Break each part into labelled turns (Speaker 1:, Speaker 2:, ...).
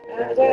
Speaker 1: 형은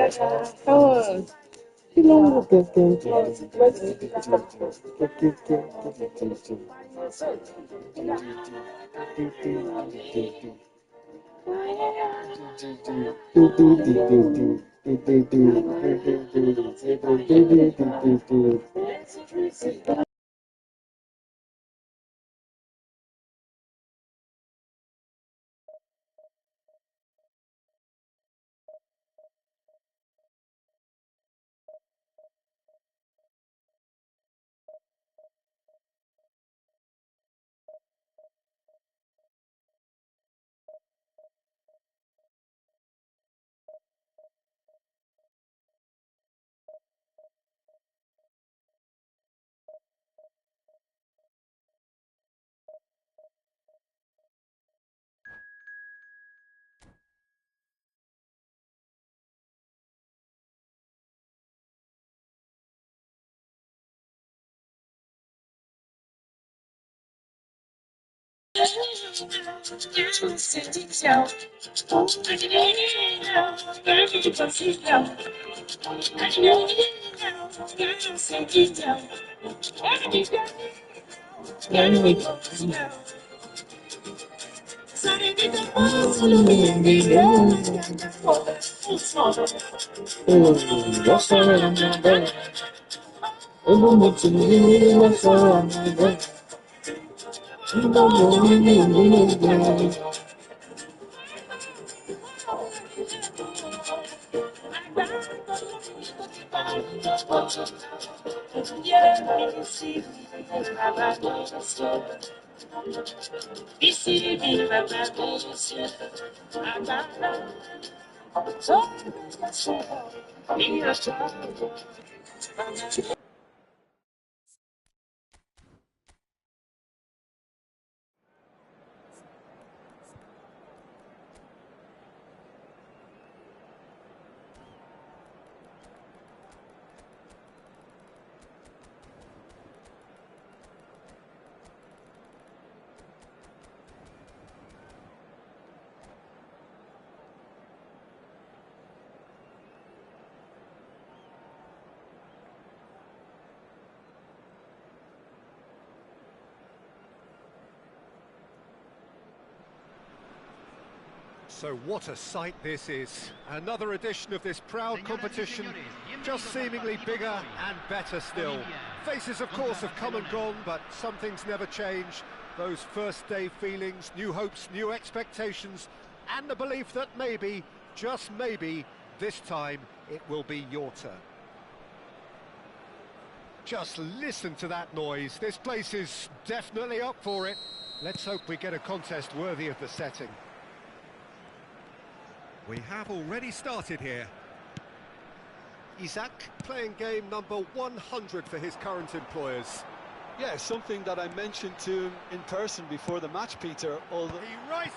Speaker 1: 필요한 게
Speaker 2: So what a sight this is. Another edition of this proud competition, just seemingly bigger and better still. Faces, of course, have come and gone, but some things never change. Those first day feelings, new hopes, new expectations, and the belief that maybe, just maybe, this time it will be your turn. Just listen to that noise. This place is definitely up for it. Let's hope we get a contest worthy of the setting. We have already started here. Isaac playing game number 100 for his current employers.
Speaker 3: Yeah, something that I mentioned to him in person before the match, Peter. Although
Speaker 2: He rises!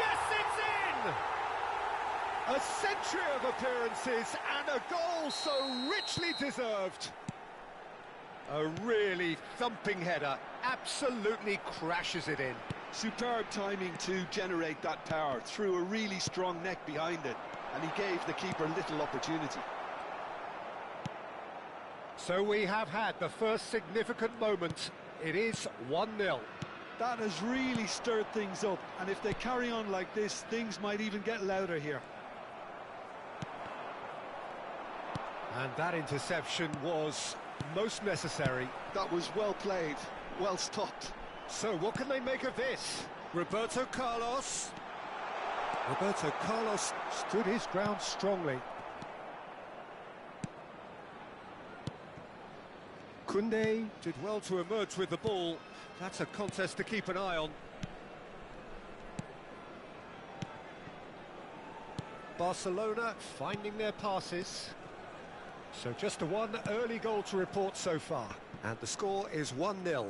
Speaker 2: Yes, it's in! A century of appearances and a goal so richly deserved. A really thumping header, absolutely crashes it in.
Speaker 3: superb timing to generate that power through a really strong neck behind it, and he gave the keeper little opportunity.
Speaker 2: So we have had the first significant moment. It is 1-0.
Speaker 3: That has really stirred things up, and if they carry on like this, things might even get louder here.
Speaker 2: And that interception was most necessary.
Speaker 3: That was well played, well stopped.
Speaker 2: So what can they make of this? Roberto Carlos. Roberto Carlos stood his ground strongly. Koundé did well to emerge with the ball. That's a contest to keep an eye on. Barcelona finding their passes. So just one early goal to report so far. And the score is 1-0.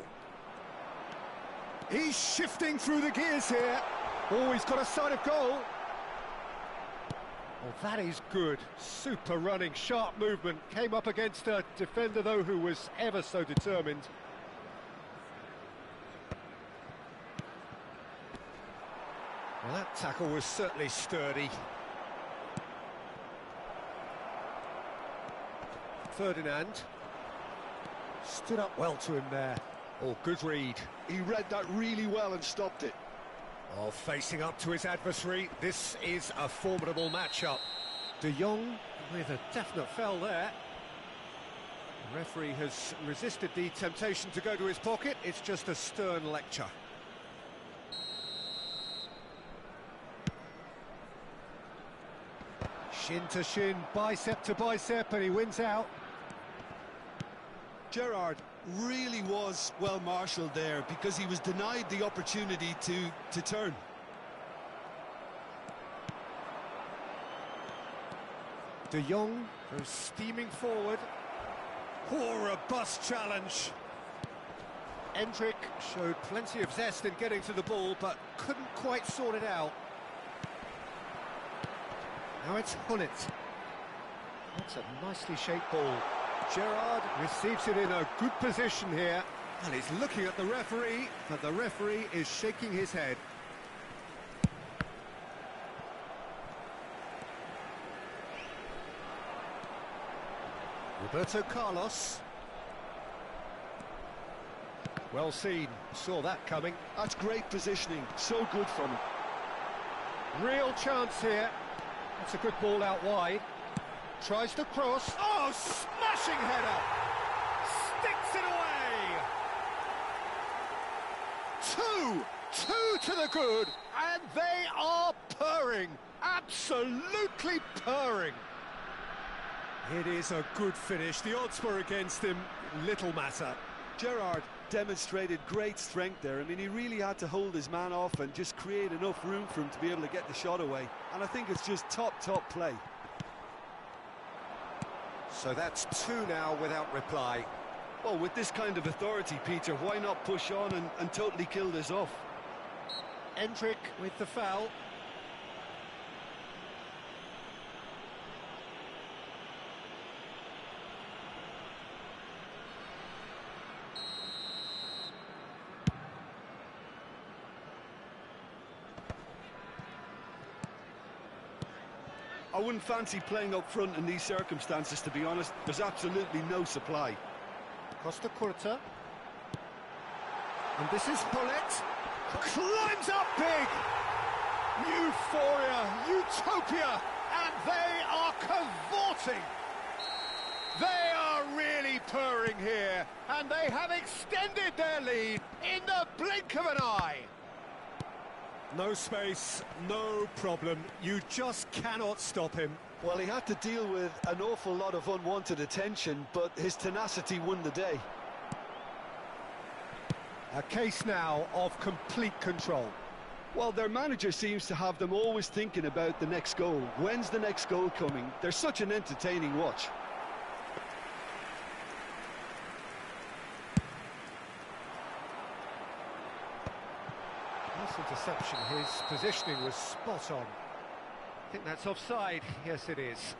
Speaker 2: He's shifting through the gears here. Oh, he's got a sight of goal. Oh, that is good. Super running, sharp movement. Came up against a defender, though, who was ever so determined. Well, that tackle was certainly sturdy. Ferdinand. Stood up well to him there. Oh, good read.
Speaker 3: He read that really well and stopped it.
Speaker 2: Oh, facing up to his adversary, this is a formidable matchup. De Jong with a definite foul there. The referee has resisted the temptation to go to his pocket. It's just a stern lecture. Shin to shin, bicep to bicep, and he wins out.
Speaker 3: Gerrard really was well marshalled there because he was denied the opportunity to turn.
Speaker 2: De Jong goes steaming forward. Oh, robust challenge. Endrick showed plenty of zest in getting to the ball, but couldn't quite sort it out. Now it's Hullet. That's a nicely shaped ball. Gerrard receives it in a good position here. And he's looking at the referee, but the referee is shaking his head. Roberto Carlos. Well seen, saw that coming.
Speaker 3: That's great positioning, so good from him.
Speaker 2: Real chance here. That's a good ball out wide. Tries to cross. Oh, smashing header! Sticks it away! Two to the good, and they are purring. Absolutely purring. It is a good finish. The odds were against him. Little matter.
Speaker 3: Gerrard demonstrated great strength there. I mean, he really had to hold his man off and just create enough room for him to be able to get the shot away. And I think it's just top play.
Speaker 2: So that's two now without reply.
Speaker 3: Well, with this kind of authority, Peter, why not push on and totally kill this off?
Speaker 2: Endrick with the foul.
Speaker 3: I wouldn't fancy playing up front in these circumstances, to be honest. There's absolutely no supply.
Speaker 2: Costa Curta. And this is Hullet. Climbs up big! Euphoria, utopia, and they are cavorting! They are really purring here, and they have extended their lead in the blink of an eye. No space, no problem. You just cannot stop him.
Speaker 3: Well, he had to deal with an awful lot of unwanted attention, but his tenacity won the day.
Speaker 2: A case now of complete control.
Speaker 3: Well, their manager seems to have them always thinking about the next goal. When's the next goal coming? They're such an entertaining watch.
Speaker 2: Nice interception. His positioning was spot on. I think that's offside. Yes, it is.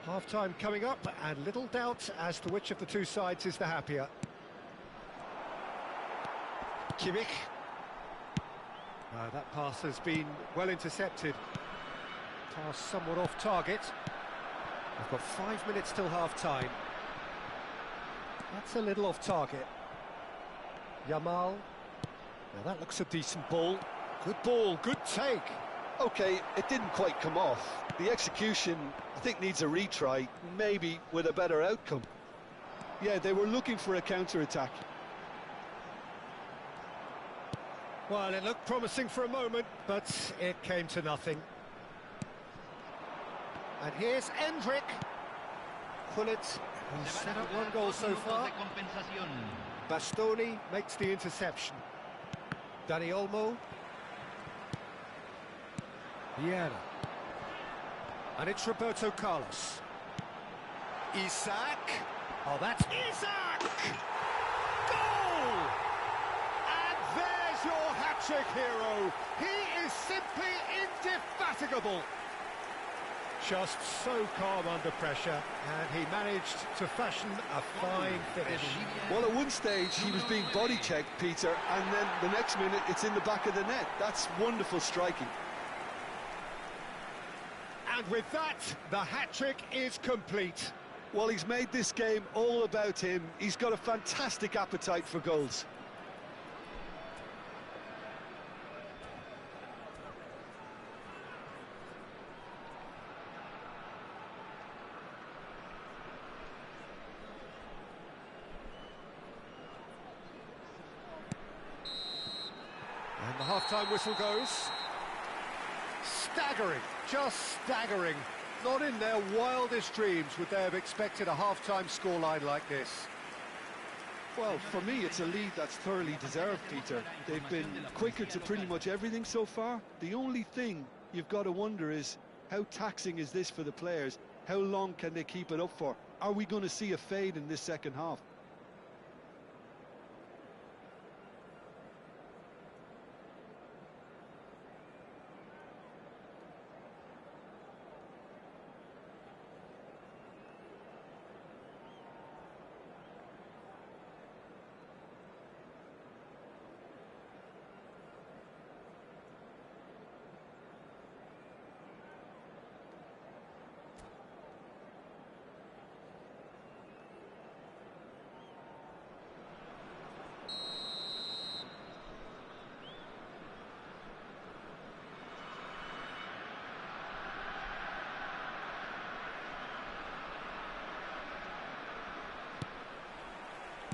Speaker 2: Half-time coming up, and little doubt as to which of the two sides is the happier. Kimmich. That pass has been well intercepted. Pass somewhat off target. We've got 5 minutes till half-time. That's a little off target. Yamal. Now that looks a decent ball. Good ball, good take.
Speaker 3: Okay, it didn't quite come off. The execution, I think, needs a retry, maybe with a better outcome. Yeah, they were looking for a counter-attack.
Speaker 2: Well, it looked promising for a moment, but it came to nothing. And here's Endrick. Hullet, who's set up one goal so far. Bastoni makes the interception. Dani Olmo. Vieira. And it's Roberto Carlos. Isaac. Oh, that's Isaac! Goal! And there's your hat-trick hero. He is simply indefatigable. Just so calm under pressure, and he managed to fashion a fine finish.
Speaker 3: Well, at one stage he was being body checked, Peter, and then the next minute it's in the back of the net. That's wonderful striking.
Speaker 2: And with that, the hat-trick is complete.
Speaker 3: Well, he's made this game all about him. He's got a fantastic appetite for goals.
Speaker 2: And the half-time whistle goes. Staggering, just staggering. Not in their wildest dreams would they have expected a half-time scoreline like this.
Speaker 3: Well, for me, it's a lead that's thoroughly deserved, Peter. They've been quicker to pretty much everything so far. The only thing you've got to wonder is, how taxing is this for the players? How long can they keep it up for? Are we going to see a fade in this second half?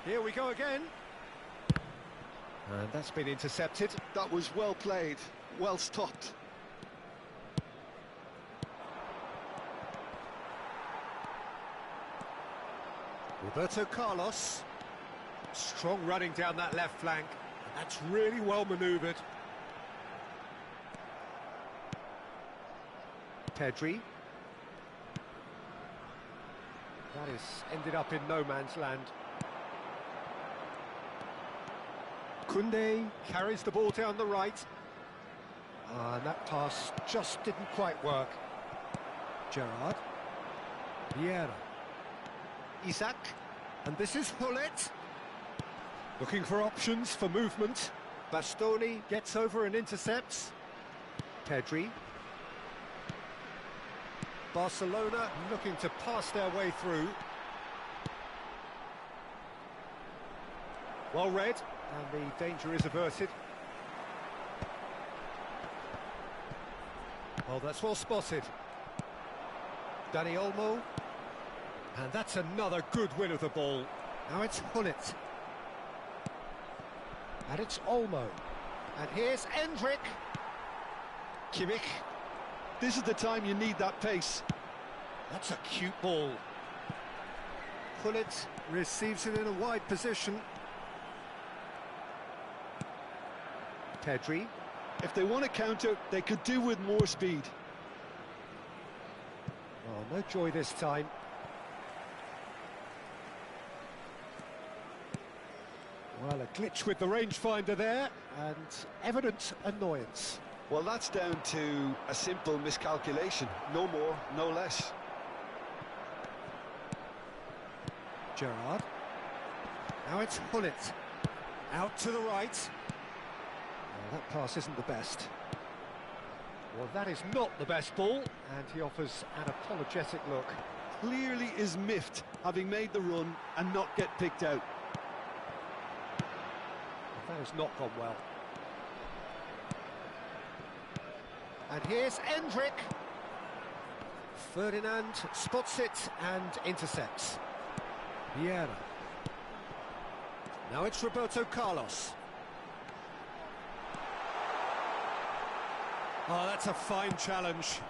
Speaker 2: Here we go again. And that's been intercepted.
Speaker 3: That was well played, well stopped.
Speaker 2: Roberto Carlos. Strong running down that left flank. That's really well manoeuvred. Pedri. That is ended up in no man's land. Koundé carries the ball down the right. And that pass just didn't quite work. Gerrard. Vieira. Isak. And this is Hullet. Looking for options for movement. Bastoni gets over and intercepts. Pedri. Barcelona looking to pass their way through. Well read, and the danger is averted. Oh, that's well spotted. Dani Olmo. And that's another good win of the ball. Now it's Hullet. And it's Olmo. And here's Endrick. Kimmich.
Speaker 3: This is the time you need that pace.
Speaker 2: That's a cute ball. Hullet receives it in a wide position. Pedri.
Speaker 3: If they want to counter, they could do with more speed.
Speaker 2: Oh, no joy this time. Well, a glitch with the rangefinder there, and evident annoyance.
Speaker 3: Well, that's down to a simple miscalculation. No more, no less.
Speaker 2: Gerrard. Now it's Hullet. Out to the right. Well, that pass isn't the best. Well, that is not the best ball, and he offers an apologetic look.
Speaker 3: Clearly is miffed, having made the run and not get picked out.
Speaker 2: That has not gone well. And here's Endrick. Ferdinand spots it and intercepts. Vieira. Now it's Roberto Carlos. Oh, that's a fine challenge.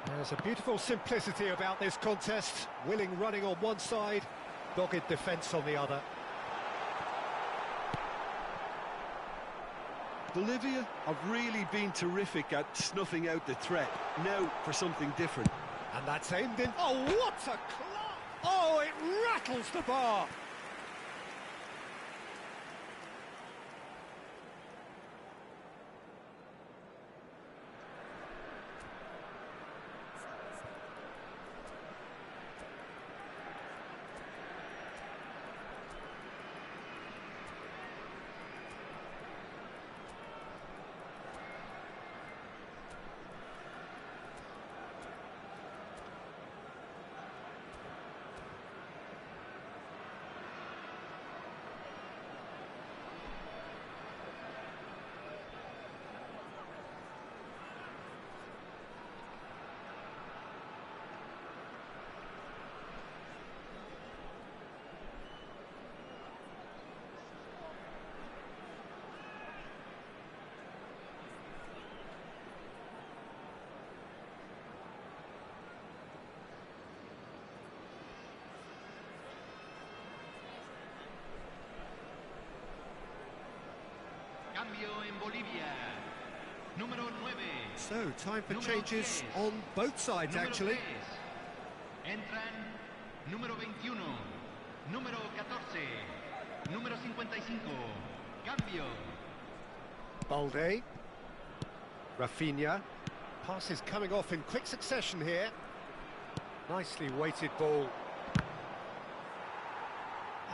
Speaker 2: There's a beautiful simplicity about this contest. Willing running on one side, dogged defence on the other.
Speaker 3: Bolivia have really been terrific at snuffing out the threat. Now for something different.
Speaker 2: And that's aimed in. Oh, what a clap! Oh, it rattles the bar. So, time for changes on both sides, actually.
Speaker 4: Entran número 21, número 14, número 55. Cambio.
Speaker 2: Balde. Rafinha. Passes coming off in quick succession here. Nicely weighted ball.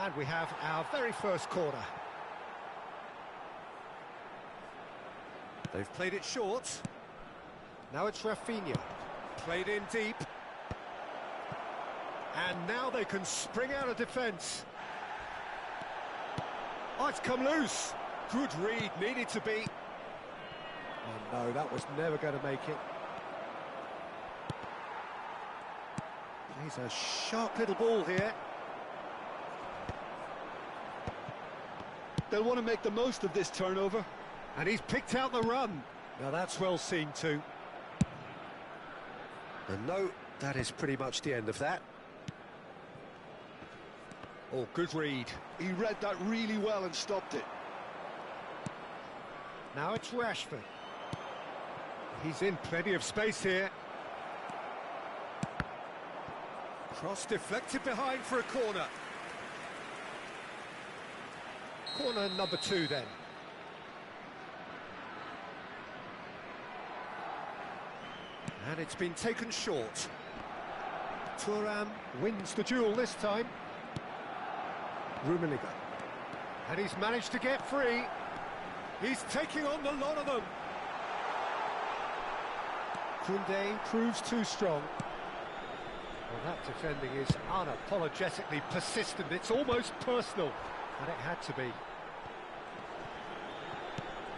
Speaker 2: And we have our very first corner. They've played it short. Now it's Rafinha. Played in deep. And now they can spring out of defence. Oh, it's come loose. Good read, needed to be. Oh no, that was never going to make it. Plays a sharp little ball here.
Speaker 3: They'll want to make the most of this turnover.
Speaker 2: And he's picked out the run. Now that's well seen too. And no, that is pretty much the end of that. Oh, good read.
Speaker 3: He read that really well and stopped it.
Speaker 2: Now it's Rashford. He's in plenty of space here. Cross deflected behind for a corner. Corner number 2 then. And it's been taken short. Thuram wins the duel this time. Rummenigge. And he's managed to get free. He's taking on the lot of them. Koundé proves too strong. Well, that defending is unapologetically persistent. It's almost personal. And it had to be.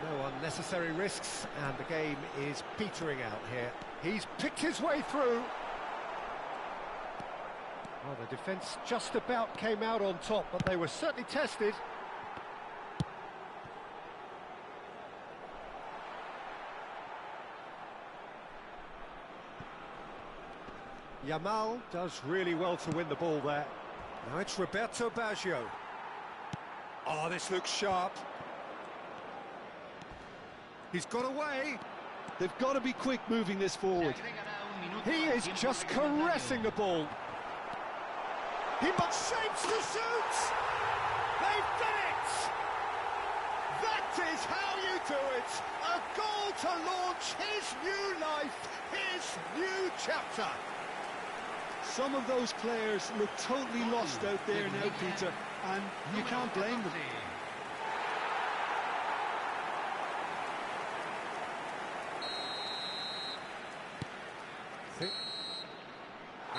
Speaker 2: No unnecessary risks, and the game is petering out here. He's picked his way through. Well, the defence just about came out on top, but they were certainly tested. Yamal does really well to win the ball there. Now it's Roberto Baggio. Oh, this looks sharp. He's got away.
Speaker 3: They've got to be quick moving this forward.
Speaker 2: He is just caressing the ball. He must shapes to shoot. They've done it. That is how you do it. A goal to launch his new life, his new chapter.
Speaker 3: Some of those players look totally lost out there now, Peter, and you can't blame them.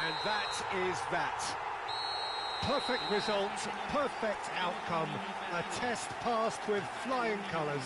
Speaker 2: And that is that. Perfect result, perfect outcome. A test passed with flying colours.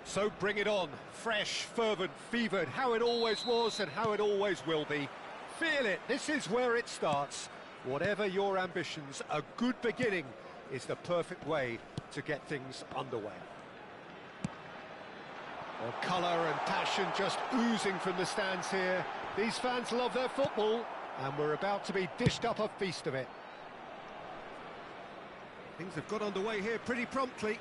Speaker 2: So bring it on. Fresh, fervent, fevered, how it always was and how it always will be. Feel it, this is where it starts. Whatever your ambitions, a good beginning is the perfect way to get things underway. Well, colour and passion just oozing from the stands here. These fans love their football, and we're about to be dished up a feast of it. Things have got underway here pretty promptly.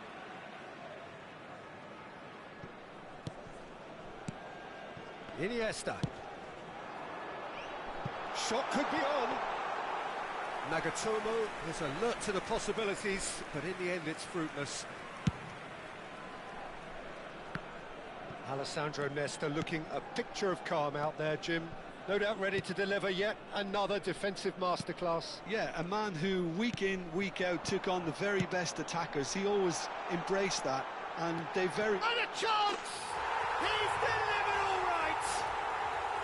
Speaker 2: Iniesta. Shot could be on. Nagatomo is alert to the possibilities, but in the end it's fruitless. Alessandro Nesta looking a picture of calm out there, Jim. No doubt ready to deliver yet another defensive masterclass.
Speaker 3: Yeah, a man who week in, week out took on the very best attackers. He always embraced that, and they very...
Speaker 2: And a chance! He's delivered all right!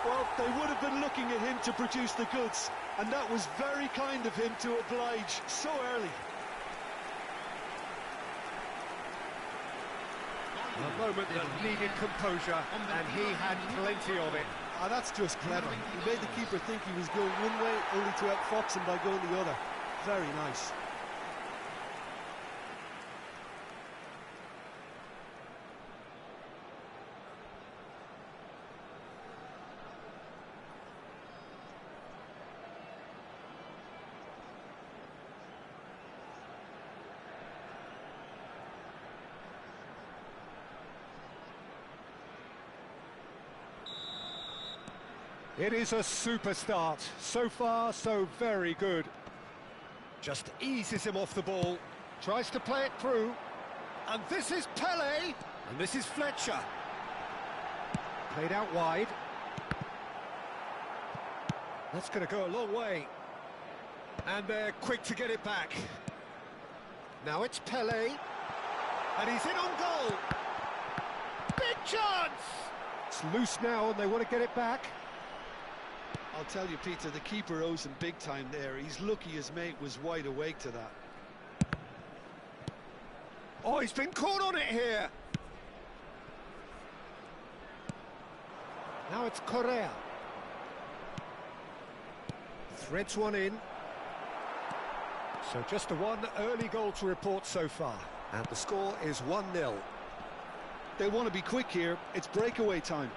Speaker 3: Well, they would have been looking at him to produce the goods, and that was very kind of him to oblige so early.
Speaker 2: A moment that needed composure, and he had plenty of it.
Speaker 3: Ah, that's just clever. He made the keeper think he was going one way, only to outfox him by going the other. Very nice.
Speaker 2: It is a super start. So far, so very good. Just eases him off the ball. Tries to play it through. And this is Pele. And this is Fletcher. Played out wide. That's going to go a long way. And they're quick to get it back. Now it's Pele. And he's in on goal. Big chance! It's loose now and they want to get it back.
Speaker 3: I'll tell you, Peter, the keeper owes him big time there. He's lucky his mate was wide awake to that.
Speaker 2: Oh, he's been caught on it here. Now it's Correa. Threads one in. So just the one early goal to report so far. And the score is 1-0.
Speaker 3: They want to be quick here. It's breakaway time.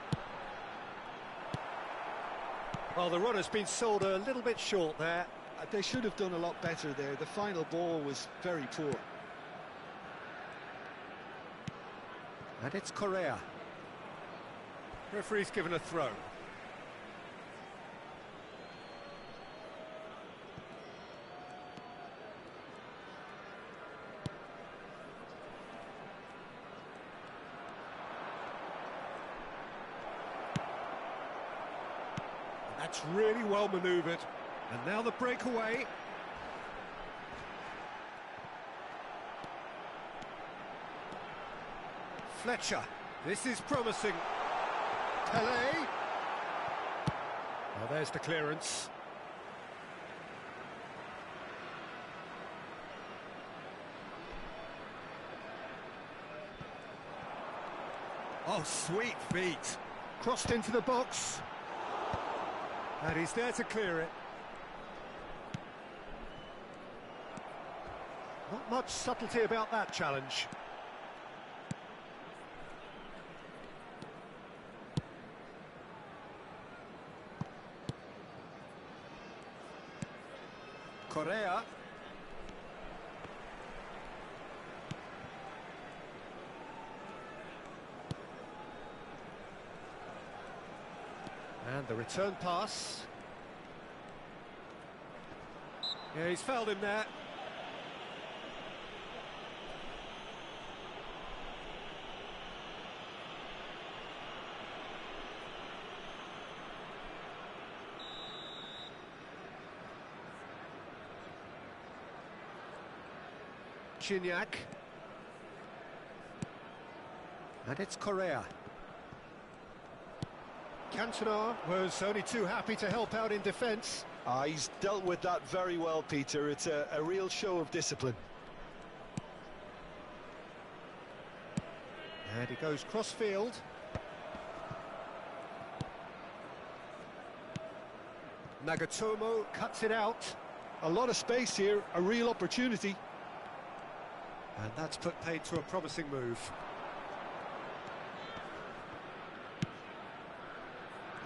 Speaker 2: Well, the run has been sold a little bit short there.
Speaker 3: They should have done a lot better there. The final ball was very poor.
Speaker 2: And it's Correa. Referee's given a throw. That's really well manoeuvred. And now the breakaway. Fletcher. This is promising. Pele. Well, there's the clearance. Oh, sweet feet. Crossed into the box. And he's there to clear it. Not much subtlety about that challenge. Correa. And the return pass. Yeah, he's fouled him there. Gignac. And it's Correa. Cantona was only too happy to help out in defence.
Speaker 3: He's dealt with that very well, Peter. It's a real show of discipline.
Speaker 2: And he goes cross-field. Nagatomo cuts it out.
Speaker 3: A lot of space here, a real opportunity.
Speaker 2: And that's put paid to a promising move.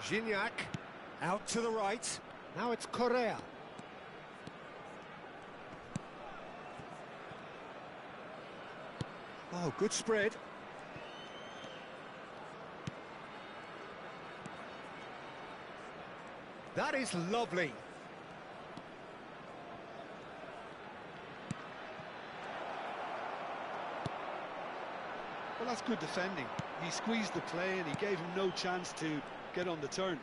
Speaker 2: Gignac, out to the right. Now it's Correa. Oh, good spread. That is lovely.
Speaker 3: Well, that's good defending. He squeezed the play and he gave him no chance to get on the turn.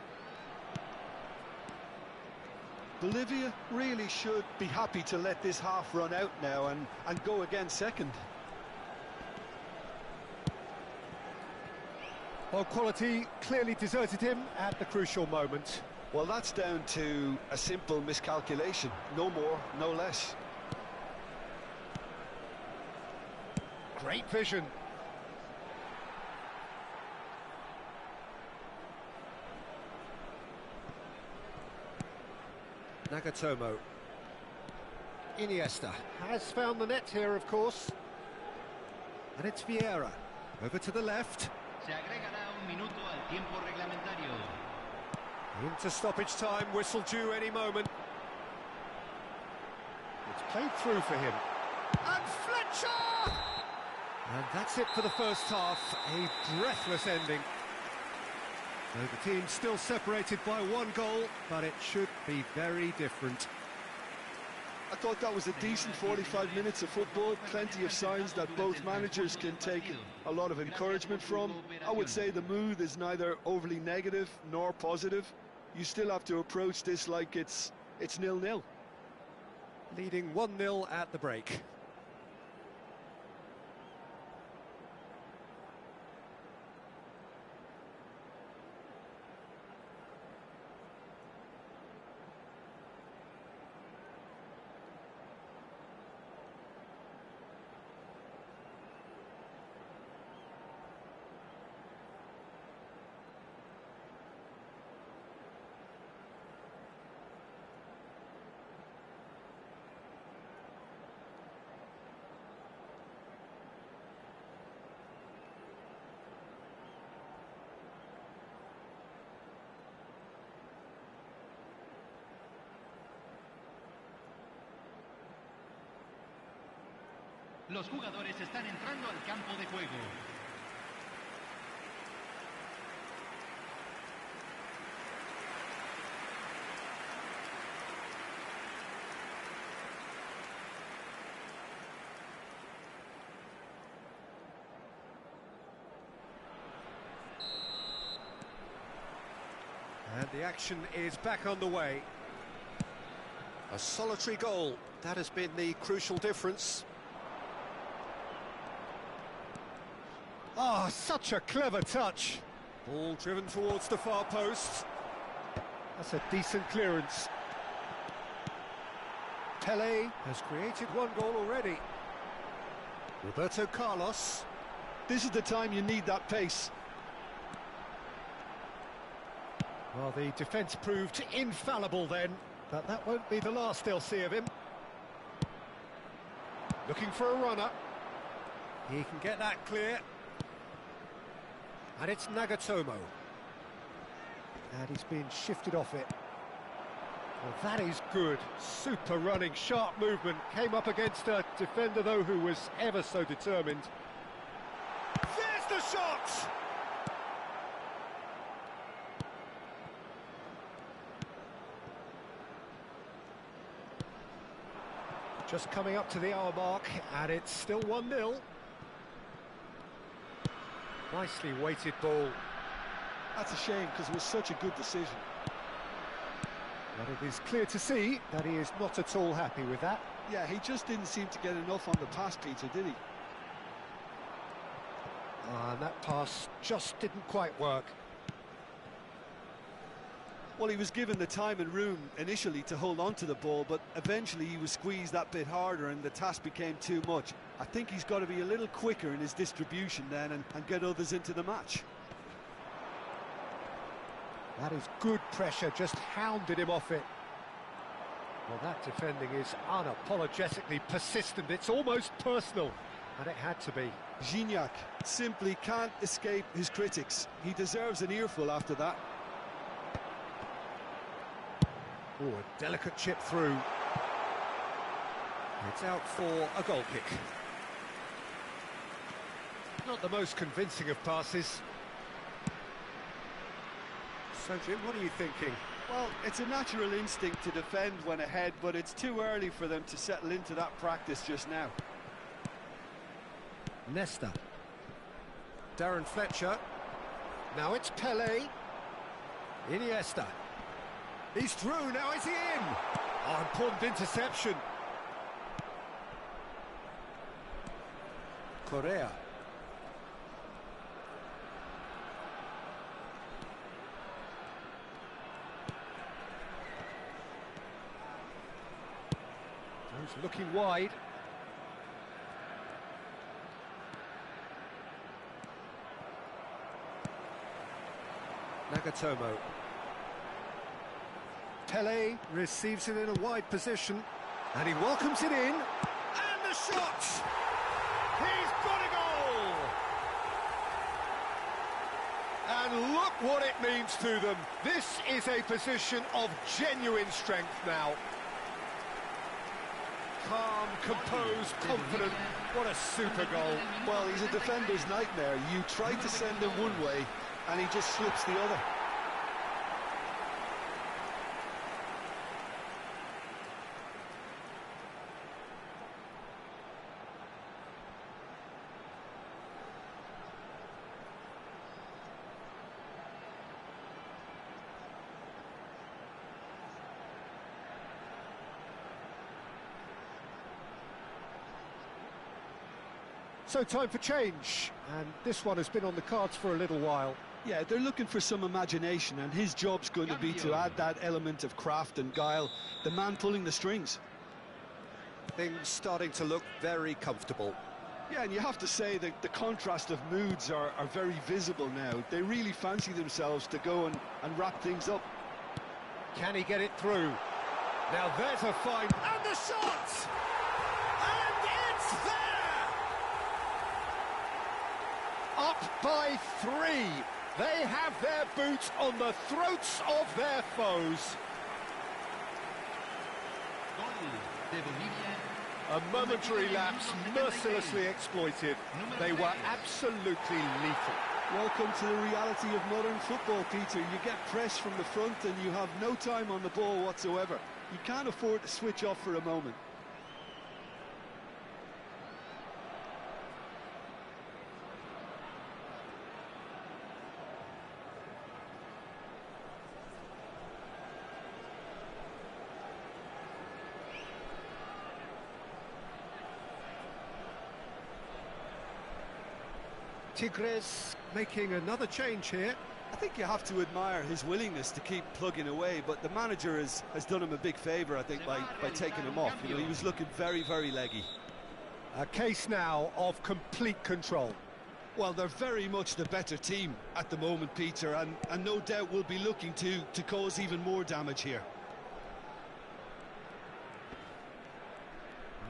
Speaker 3: Bolivia really should be happy to let this half run out now and go again second.
Speaker 2: Well, quality clearly deserted him at the crucial moment.
Speaker 3: Well, that's down to a simple miscalculation. No more, no less.
Speaker 2: Great vision. Nagatomo. Iniesta has found the net here, of course. And it's Vieira. Over to the left.
Speaker 4: Se agregará un minuto al tiempo reglamentario.
Speaker 2: Into stoppage time, whistle due any moment. It's played through for him. And Fletcher! And that's it for the first half. A breathless ending. So the team's still separated by one goal, but it should be very different.
Speaker 3: I thought that was a decent 45 minutes of football. Plenty of signs that both managers can take a lot of encouragement from. I would say the mood is neither overly negative nor positive. You still have to approach this like it's 0-0.
Speaker 2: Leading 1-0 at the break.
Speaker 4: Los jugadores están entrando al campo de juego.
Speaker 2: And the action is back on the way. A solitary goal, that has been the crucial difference. Ah, such a clever touch. Ball driven towards the far post. That's a decent clearance. Pelé has created one goal already. Roberto Carlos.
Speaker 3: This is the time you need that pace.
Speaker 2: Well, the defence proved infallible then, but that won't be the last they'll see of him. Looking for a runner. He can get that clear. And it's Nagatomo. And he's been shifted off it. Well, that is good. Super running, sharp movement. Came up against a defender, though, who was ever so determined. There's the shot! Just coming up to the hour mark, and it's still 1-0. Nicely weighted ball.
Speaker 3: That's a shame, because it was such a good decision.
Speaker 2: But it is clear to see that he is not at all happy with that.
Speaker 3: Yeah, he just didn't seem to get enough on the pass, Peter, did he?
Speaker 2: And that pass just didn't quite work.
Speaker 3: Well, he was given the time and room initially to hold on to the ball, but eventually he was squeezed that bit harder and the task became too much. I think he's got to be a little quicker in his distribution then and get others into the match.
Speaker 2: That is good pressure, just hounded him off it. Well, that defending is unapologetically persistent. It's almost personal, and it had to be.
Speaker 3: Gignac simply can't escape his critics. He deserves an earful after that.
Speaker 2: Oh, a delicate chip through. It's out for a goal kick. Not the most convincing of passes. So, Jim, what are you thinking?
Speaker 3: Well, it's a natural instinct to defend when ahead, but it's too early for them to settle into that practice just now.
Speaker 2: Nesta. Darren Fletcher. Now it's Pele. Iniesta. He's through, now is he in? Oh, important interception. Correa. He's looking wide. Nagatomo. Pele receives it in a wide position, and he welcomes it in, and the shot! He's got a goal! And look what it means to them. This is a position of genuine strength now. Calm, composed, confident. What a super goal.
Speaker 3: Well, he's a defender's nightmare. You try to send him one way, and he just slips the other.
Speaker 2: So time for change, and this one has been on the cards for a little while.
Speaker 3: Yeah, they're looking for some imagination, and his job's going to be to add that element of craft and guile, the man pulling the strings.
Speaker 2: Things starting to look very comfortable.
Speaker 3: Yeah, and you have to say that the contrast of moods are very visible now. They really fancy themselves to go and wrap things up.
Speaker 2: Can he get it through? Now there's a fine... And the shot! And it's there! Up by 3. They have their boots on the throats of their foes. A momentary lapse, mercilessly exploited. They were absolutely lethal.
Speaker 3: Welcome to the reality of modern football, Peter. You get pressed from the front and you have no time on the ball whatsoever. You can't afford to switch off for a moment.
Speaker 2: Tigres making another change here.
Speaker 3: I think you have to admire his willingness to keep plugging away, but the manager has done him a big favour, I think, by taking him off. You know, he was looking very, very leggy.
Speaker 2: A case now of complete control.
Speaker 3: Well, they're very much the better team at the moment, Peter, and no doubt will be looking to cause even more damage here.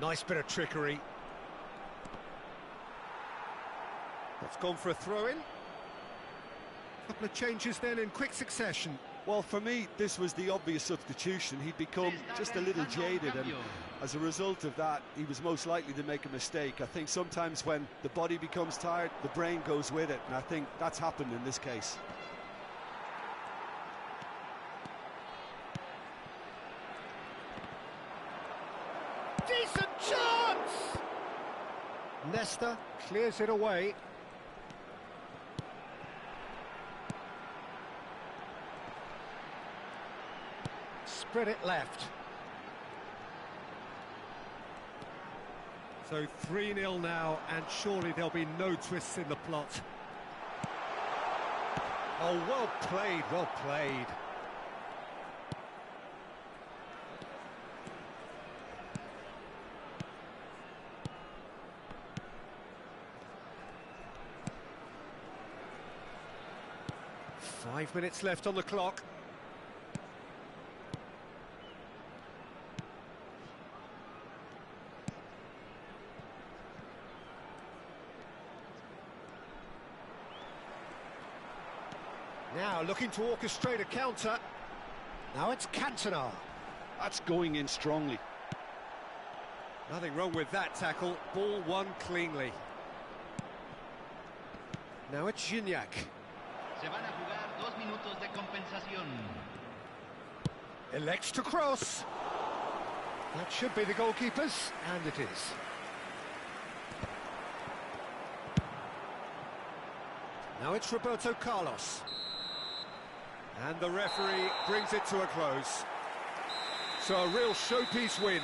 Speaker 2: Nice bit of trickery. That's gone for a throw-in. Couple of changes then in quick succession.
Speaker 3: Well, for me, this was the obvious substitution. He'd become just a little jaded, and as a result of that, he was most likely to make a mistake. I think sometimes when the body becomes tired, the brain goes with it, and I think that's happened in this case.
Speaker 2: Decent chance! Nesta clears it away. Spread it left. So 3-0 now, and surely there'll be no twists in the plot. Oh, well played, well played. 5 minutes left on the clock. Now looking to orchestrate a counter. Now it's Cantona.
Speaker 3: That's going in strongly.
Speaker 2: Nothing wrong with that tackle. Ball won cleanly. Now it's Gignac.
Speaker 4: Se van a jugar 2 minutos de compensación.
Speaker 2: Elects to cross. That should be the goalkeeper's, and it is. Now it's Roberto Carlos. And the referee brings it to a close. So a real showpiece win.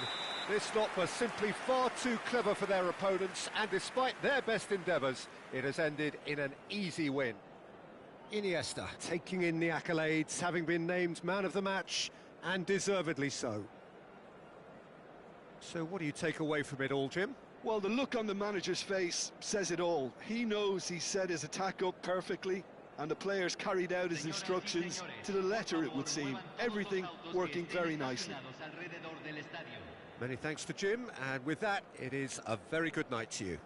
Speaker 2: This lot were simply far too clever for their opponents, and despite their best endeavours, it has ended in an easy win. Iniesta taking in the accolades, having been named man of the match, and deservedly so. So what do you take away from it all, Jim?
Speaker 3: Well, the look on the manager's face says it all. He knows he set his attack up perfectly, and the players carried out his instructions to the letter, it would seem. Everything working very nicely.
Speaker 2: Many thanks to Jim, and with that, it is a very good night to you.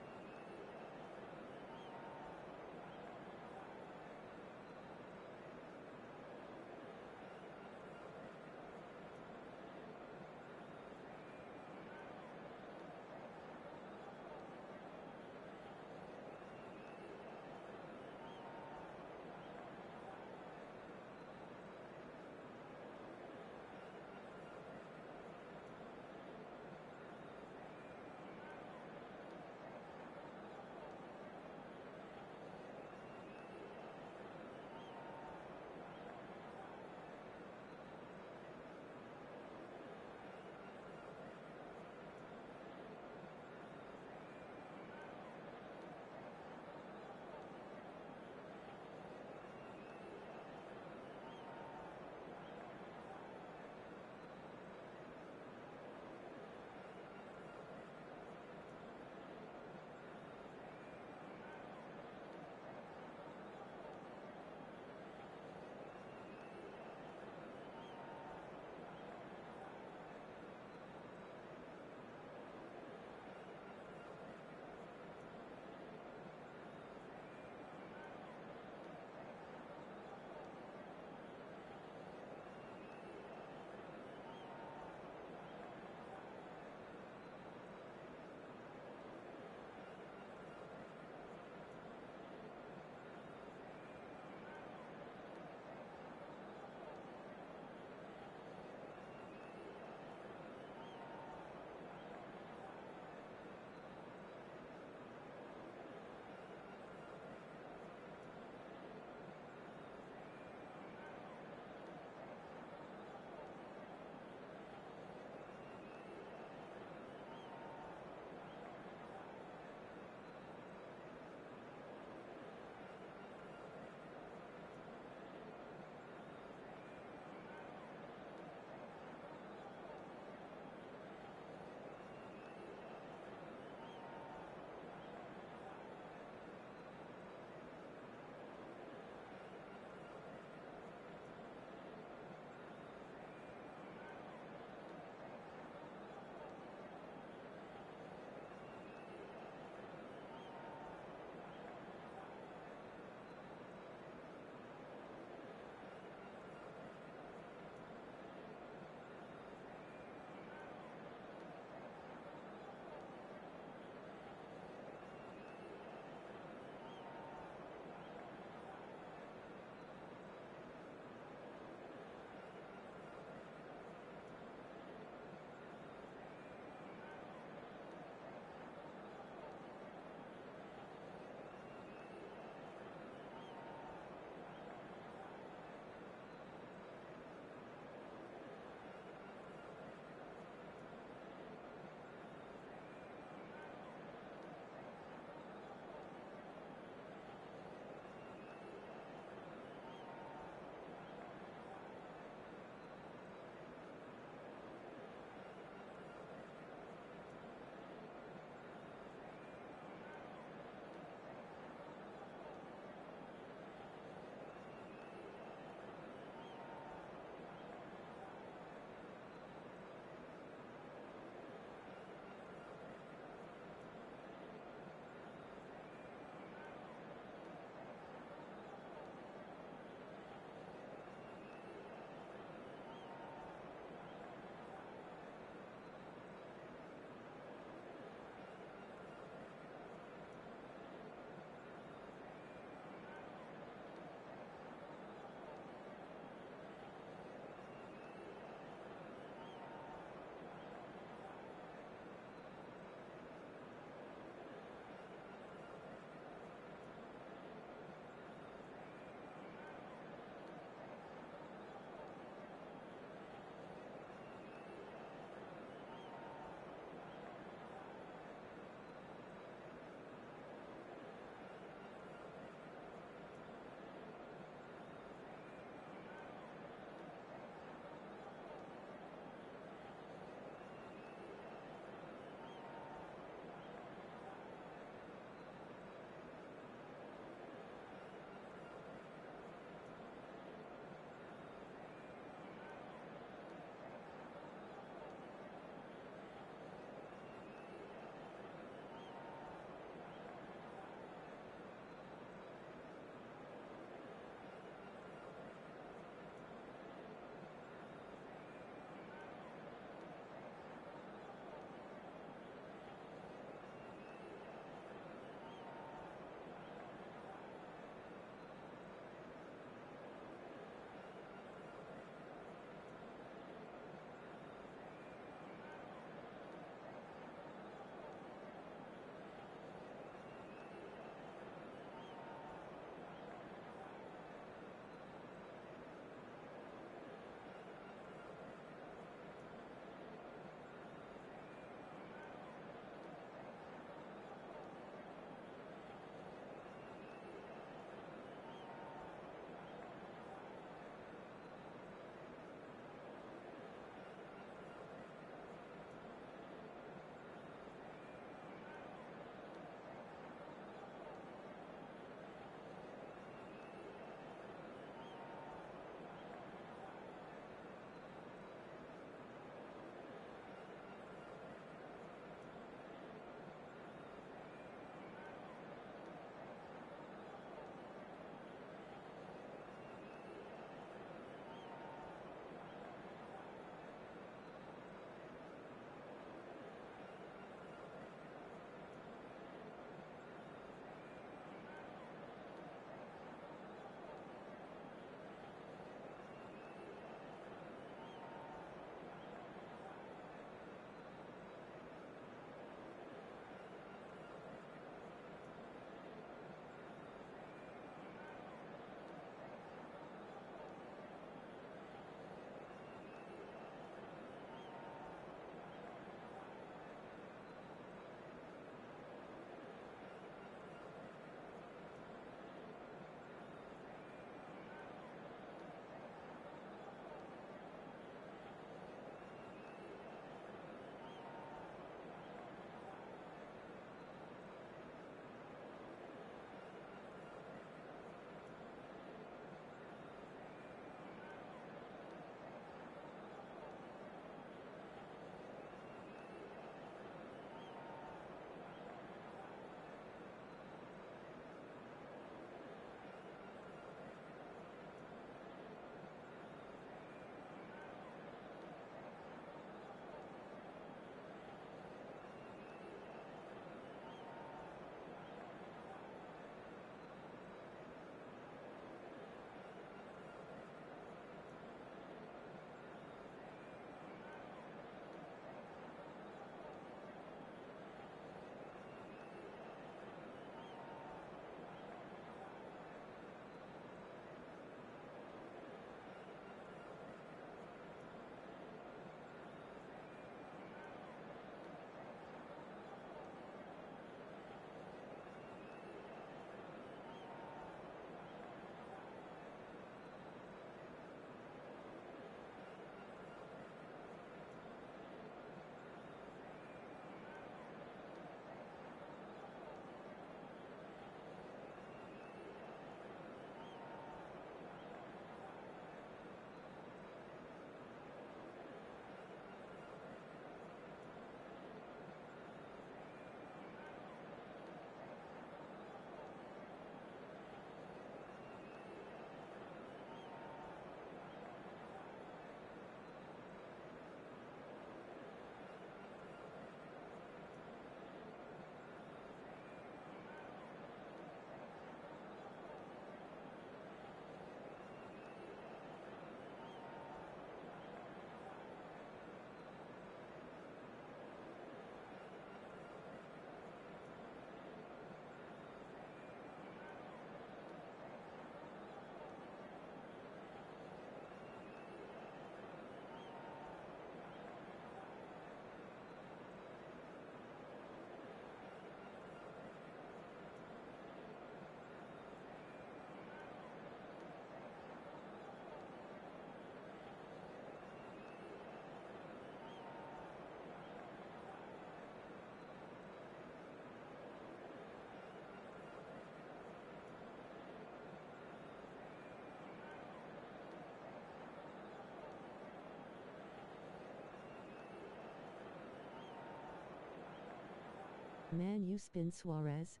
Speaker 5: Man U spin Suarez.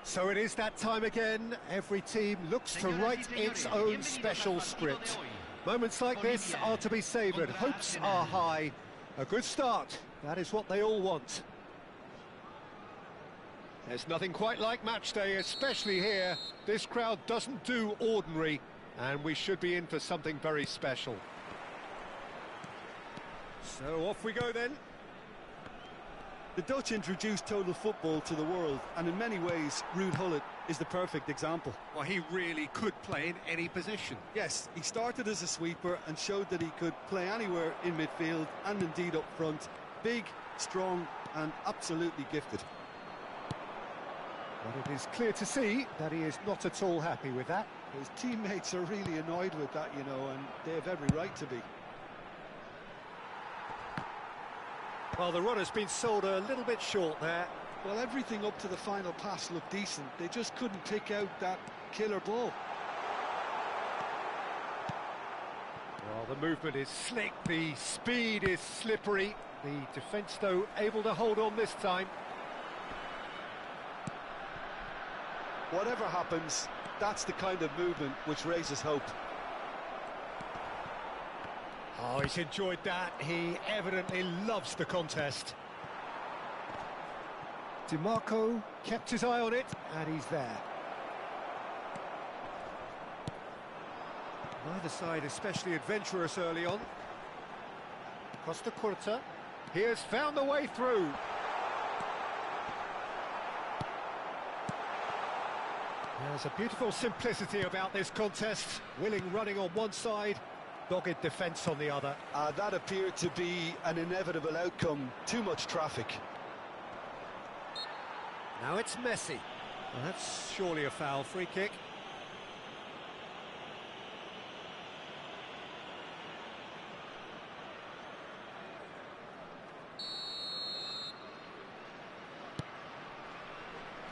Speaker 2: So it is that time again. Every team looks to write its own special script. Moments like this are to be savoured. Hopes are high. A good start. That is what they all want. There's nothing quite like match day, especially here. This crowd doesn't do ordinary, and we should be in for something very special. So off we go then.
Speaker 3: The Dutch introduced total football to the world, and in many ways, Ruud Gullit is the perfect example.
Speaker 2: Well, he really could play in any position.
Speaker 3: Yes, he started as a sweeper and showed that he could play anywhere in midfield and indeed up front. Big, strong, and absolutely gifted.
Speaker 2: But it is clear to see that he is not at all happy with that.
Speaker 3: His teammates are really annoyed with that, you know, and they have every right to be.
Speaker 2: Well, the run has been sold a little bit short there.
Speaker 3: Well, everything up to the final pass looked decent. They just couldn't pick out that killer ball.
Speaker 2: Well, the movement is slick, the speed is slippery. The defence, though, able to hold on this time.
Speaker 3: Whatever happens, that's the kind of movement which raises hope.
Speaker 2: Oh, he's enjoyed that. He evidently loves the contest. DiMarco kept his eye on it, and he's there. Neither side especially adventurous early on. Costa Curta. He has found the way through. There's a beautiful simplicity about this contest. Willing running on one side, dogged defence on the other.
Speaker 3: That appeared to be an inevitable outcome. Too much traffic.
Speaker 2: Now it's Messi. Well, that's surely a foul. Free kick.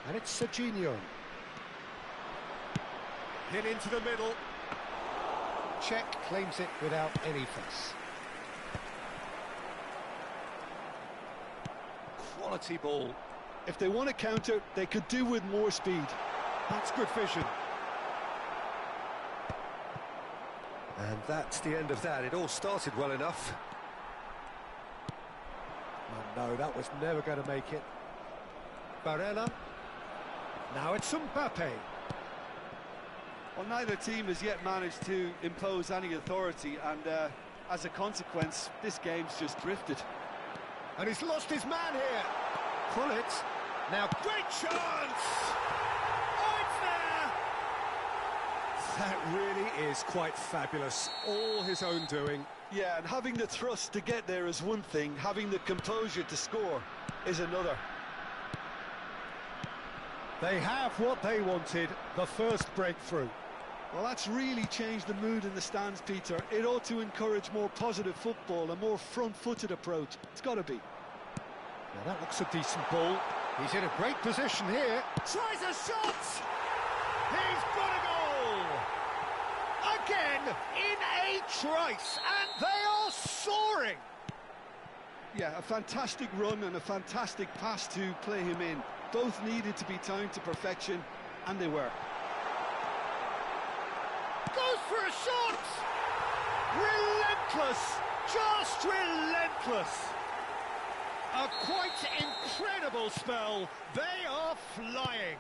Speaker 2: And it's Serginho. Hit into the middle. Czech claims it without any fuss. Quality ball.
Speaker 3: If they want to counter, they could do with more speed.
Speaker 2: That's good vision. And that's the end of that. It all started well enough. Oh no, that was never going to make it. Barella. Now it's Mbappe.
Speaker 3: Well, neither team has yet managed to impose any authority, and as a consequence, this game's just drifted.
Speaker 2: And he's lost his man here. Pull it. Now, great chance! Oh, it's there! That really is quite fabulous. All his own doing.
Speaker 3: Yeah, and having the thrust to get there is one thing, having the composure to score is another.
Speaker 2: They have what they wanted, the first breakthrough.
Speaker 3: Well, that's really changed the mood in the stands, Peter. It ought to encourage more positive football, a more front-footed approach. It's got to be.
Speaker 2: Now that looks a decent ball. He's in a great position here. Tries a shot! He's got a goal! Again, in a trice, and they are soaring!
Speaker 3: Yeah, a fantastic run and a fantastic pass to play him in. Both needed to be timed to perfection, and they were.
Speaker 2: Goes for a shot! Relentless! Just relentless! A quite incredible spell. They are flying.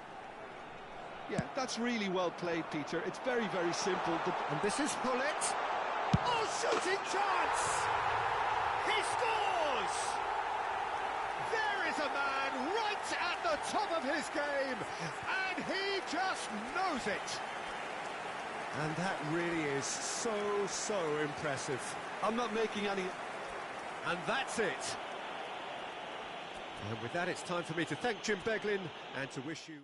Speaker 3: Yeah, that's really well played, Peter. It's very, very simple.
Speaker 2: And this is Gullit. Oh, shooting chance! He scores! There is a man right at the top of his game, and he just knows it. And that really is so impressive.
Speaker 3: I'm not making any...
Speaker 2: And that's it. And with that, it's time for me to thank Jim Beglin and to wish you...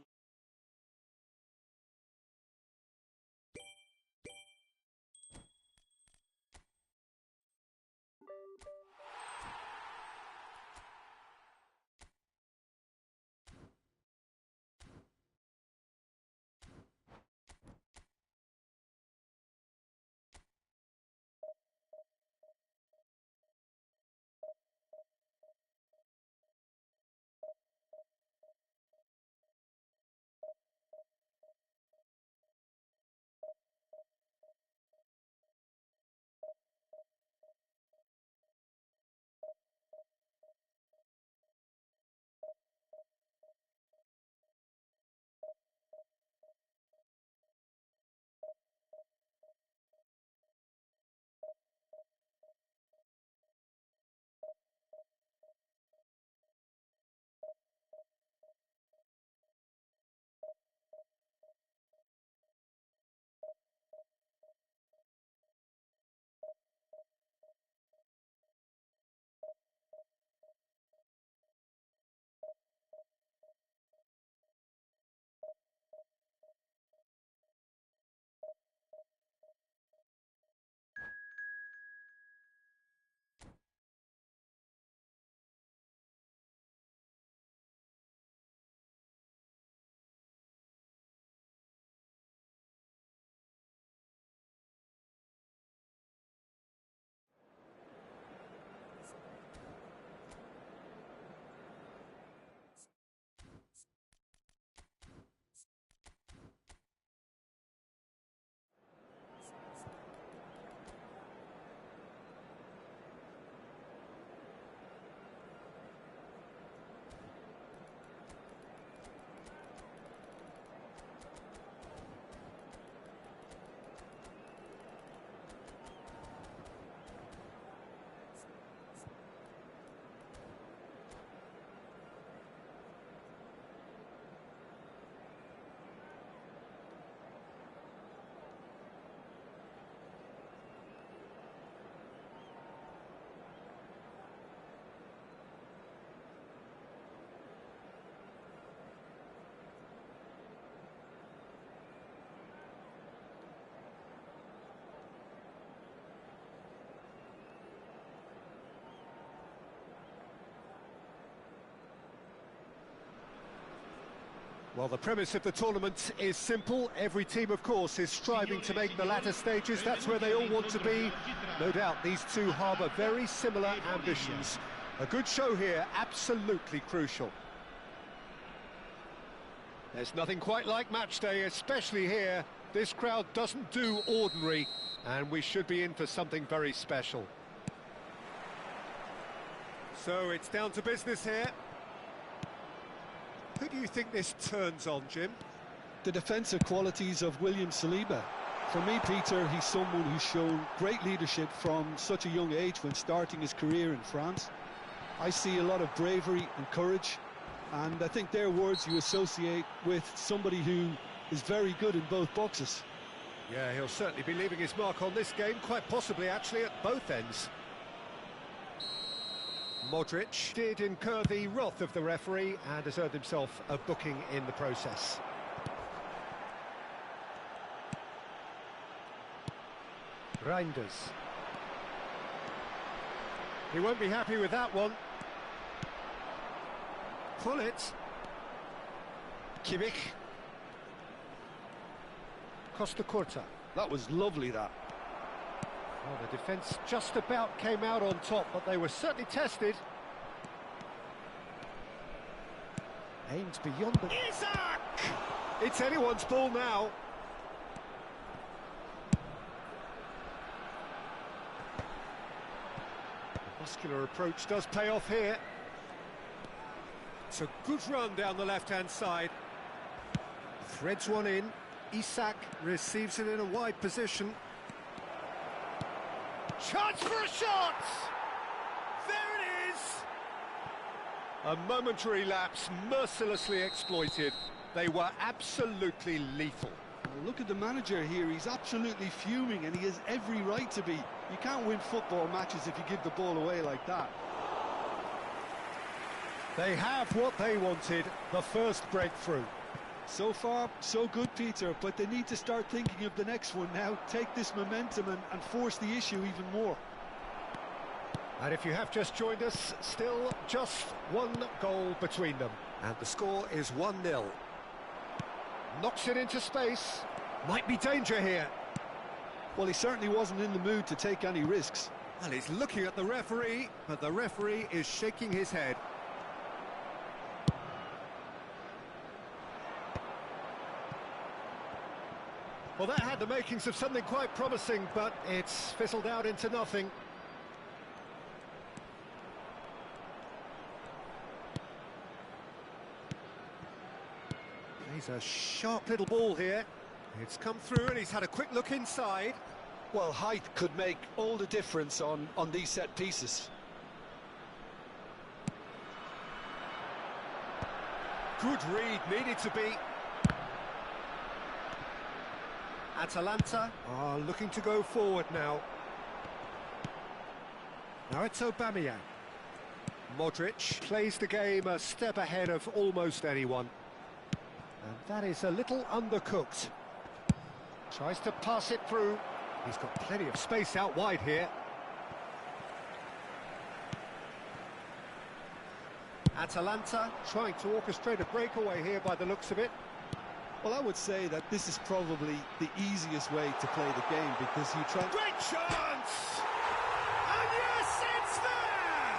Speaker 2: Well, the premise of the tournament is simple. Every team, of course, is striving to make the latter stages. That's where they all want to be. No doubt these two harbour very similar ambitions. A good show here, absolutely crucial. There's nothing quite like match day, especially here. This crowd doesn't do ordinary, and we should be in for something very special. So it's down to business here. Who do you think this turns on, Jim?
Speaker 3: The defensive qualities of William Saliba. For me, Peter, he's someone who's shown great leadership from such a young age when starting his career in France. I see a lot of bravery and courage, and I think they're words you associate with somebody who is very good in both boxes.
Speaker 2: Yeah, he'll certainly be leaving his mark on this game, quite possibly actually at both ends. Modric did incur the wrath of the referee and has earned himself a booking in the process. Reinders. He won't be happy with that one. Pull it. Kimmich. Costa Curta.
Speaker 3: That was lovely, that.
Speaker 2: Well, the defence just about came out on top, but they were certainly tested. Aimed beyond the... Isak! It's anyone's ball now. The muscular approach does pay off here. It's a good run down the left-hand side. Threads one in. Isak receives it in a wide position. Chance for a shot! There it is! A momentary lapse, mercilessly exploited. They were absolutely lethal.
Speaker 3: Well, look at the manager here, he's absolutely fuming and he has every right to be. You can't win football matches if you give the ball away like that.
Speaker 2: They have what they wanted, the first breakthrough.
Speaker 3: So far, so good, Peter, but they need to start thinking of the next one now, take this momentum and force the issue even more.
Speaker 2: And if you have just joined us, still just one goal between them. And the score is 1-0. Knocks it into space. Might be danger here.
Speaker 3: Well, he certainly wasn't in the mood to take any risks.
Speaker 2: Well, he's looking at the referee, but the referee is shaking his head. Well, that had the makings of something quite promising, but it's fizzled out into nothing. He's a sharp little ball here. It's come through and he's had a quick look inside.
Speaker 3: Well, height could make all the difference on these set pieces.
Speaker 2: Good read, needed to be. Atalanta are looking to go forward now. Now it's Aubameyang. Modric plays the game a step ahead of almost anyone. And that is a little undercooked. Tries to pass it through. He's got plenty of space out wide here. Atalanta trying to orchestrate a breakaway here by the looks of it.
Speaker 3: Well, I would say that this is probably the easiest way to play the game because you try...
Speaker 2: Great chance! And yes, it's there!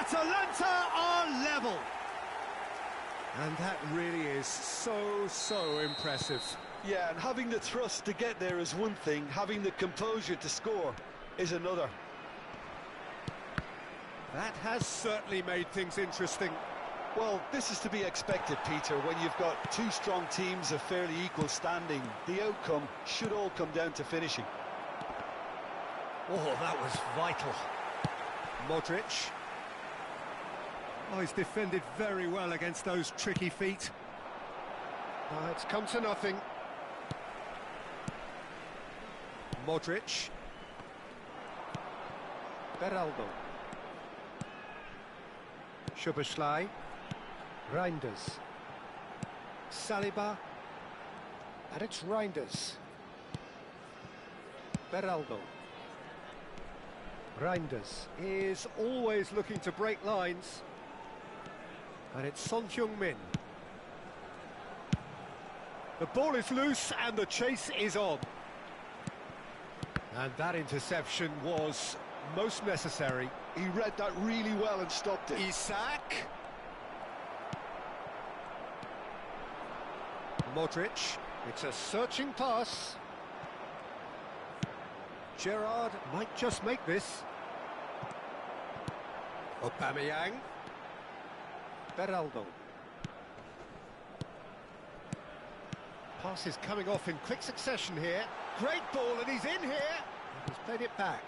Speaker 2: Atalanta are level! And that really is so impressive.
Speaker 3: Yeah, and having the thrust to get there is one thing, having the composure to score is another.
Speaker 2: That has certainly made things interesting.
Speaker 3: Well, this is to be expected, Peter, when you've got two strong teams of fairly equal standing. The outcome should all come down to finishing.
Speaker 2: Oh, that was vital. Modric. Oh, he's defended very well against those tricky feet. It's come to nothing. Modric. Beraldo. Szoboszlai. Reinders. Saliba. And it's Reinders. Beraldo. Reinders is always looking to break lines. And it's Son Heung-min. The ball is loose and the chase is on. And that interception was most necessary.
Speaker 3: He read that really well and stopped it.
Speaker 2: Isak. Modric. It's a searching pass. Gerrard might just make this. Aubameyang. Beraldo. Passes coming off in quick succession here. Great ball, and he's in here. He's played it back.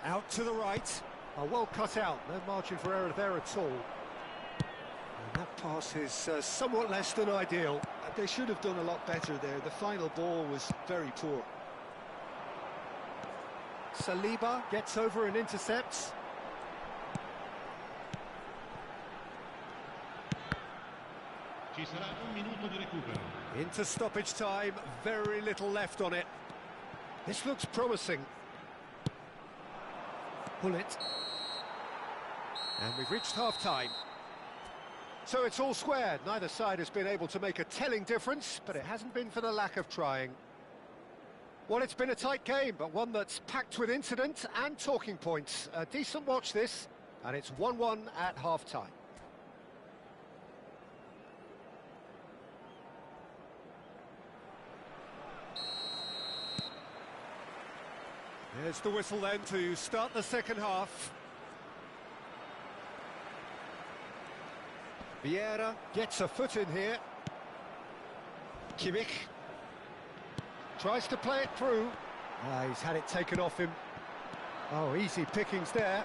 Speaker 2: Out to the right. Oh, well cut out. No margin for error there at all. And that pass is somewhat less than ideal.
Speaker 3: They should have done a lot better there. The final ball was very poor.
Speaker 2: Saliba gets over and intercepts.
Speaker 6: Ci sarà un minuto di recupero.
Speaker 2: Into stoppage time, very little left on it. This looks promising. Pull it. And we've reached half-time. So it's all square. Neither side has been able to make a telling difference, but it hasn't been for the lack of trying. Well, it's been a tight game, but one that's packed with incident and talking points. A decent watch this, and it's 1-1 at half-time. There's the whistle then to start the second half. Vieira gets a foot in here. Kimmich tries to play it through. He's had it taken off him. Oh, easy pickings there.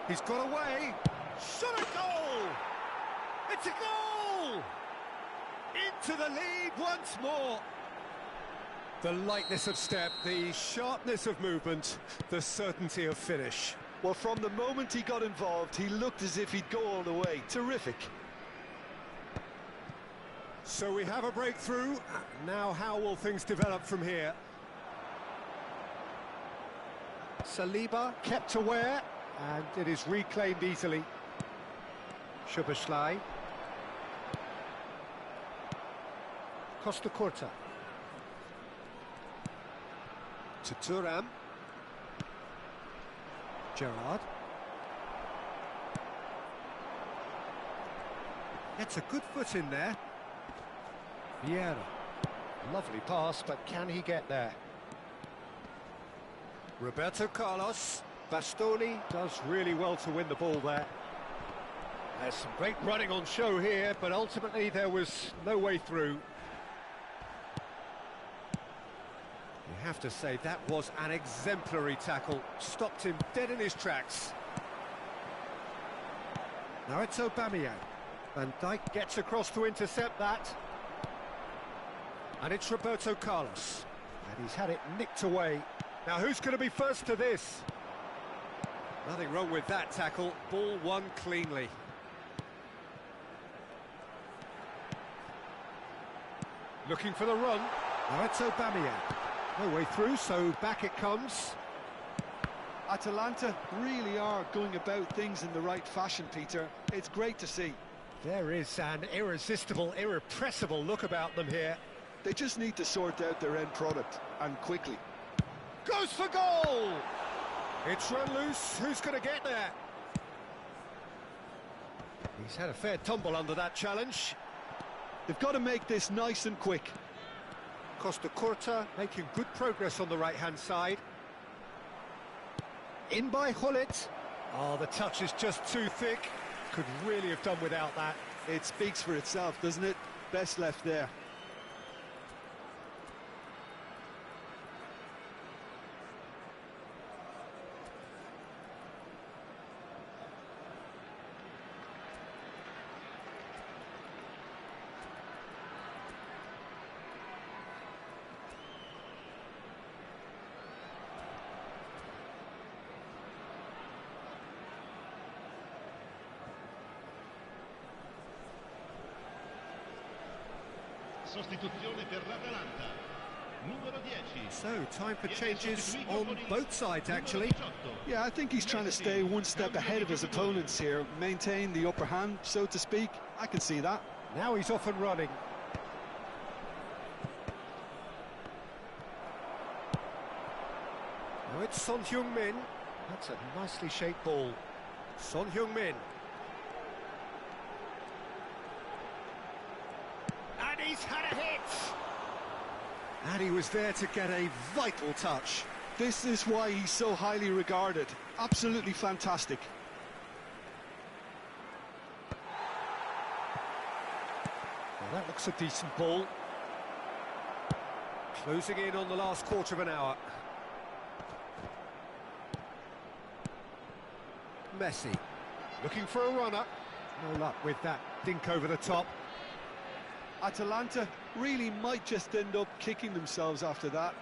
Speaker 2: He's got away. Shot a goal! It's a goal! Into the lead once more. The lightness of step, the sharpness of movement, the certainty of finish.
Speaker 3: Well, from the moment he got involved, he looked as if he'd go all the way. Terrific.
Speaker 2: So we have a breakthrough. Now how will things develop from here? Saliba kept aware, and it is reclaimed easily. Szoboszlai. Costa Curta. To Thuram. Gerrard. Gets a good foot in there. Vieira. Lovely pass, but can he get there? Roberto Carlos. Bastoni does really well to win the ball there. There's some great running on show here, but ultimately there was no way through. You have to say that was an exemplary tackle. Stopped him dead in his tracks. Now it's Aubameyang. Van Dijk gets across to intercept that. And it's Roberto Carlos. And he's had it nicked away. Now who's going to be first to this? Nothing wrong with that tackle. Ball won cleanly. Looking for the run. Now it's Aubameyang. No way through, so back it comes.
Speaker 3: Atalanta really are going about things in the right fashion, Peter. It's great to see.
Speaker 2: There is an irresistible, irrepressible look about them here.
Speaker 3: They just need to sort out their end product, and quickly.
Speaker 2: Goes for goal! It's run loose, who's going to get there? He's had a fair tumble under that challenge.
Speaker 3: They've got to make this nice and quick.
Speaker 2: Costa Curta making good progress on the right-hand side. In by Hullet. Oh, the touch is just too thick. Could really have done without that.
Speaker 3: It speaks for itself, doesn't it? Best left there.
Speaker 6: Sostituzione per l'Atalanta. Numero 10.
Speaker 2: So, time for changes on both sides, actually.
Speaker 3: Yeah, I think he's trying to stay one step ahead of his opponents here, maintain the upper hand, so to speak. I can see that.
Speaker 2: Now he's off and running. Now it's Son Heung-min. That's a nicely shaped ball. Son Heung-min. And he's had a hit! And he was there to get a vital touch.
Speaker 3: This is why he's so highly regarded. Absolutely fantastic.
Speaker 2: Well, that looks a decent ball. Closing in on the last quarter of an hour. Messi, looking for a runner. No luck with that dink over the top.
Speaker 3: Atalanta really might just end up kicking themselves after that.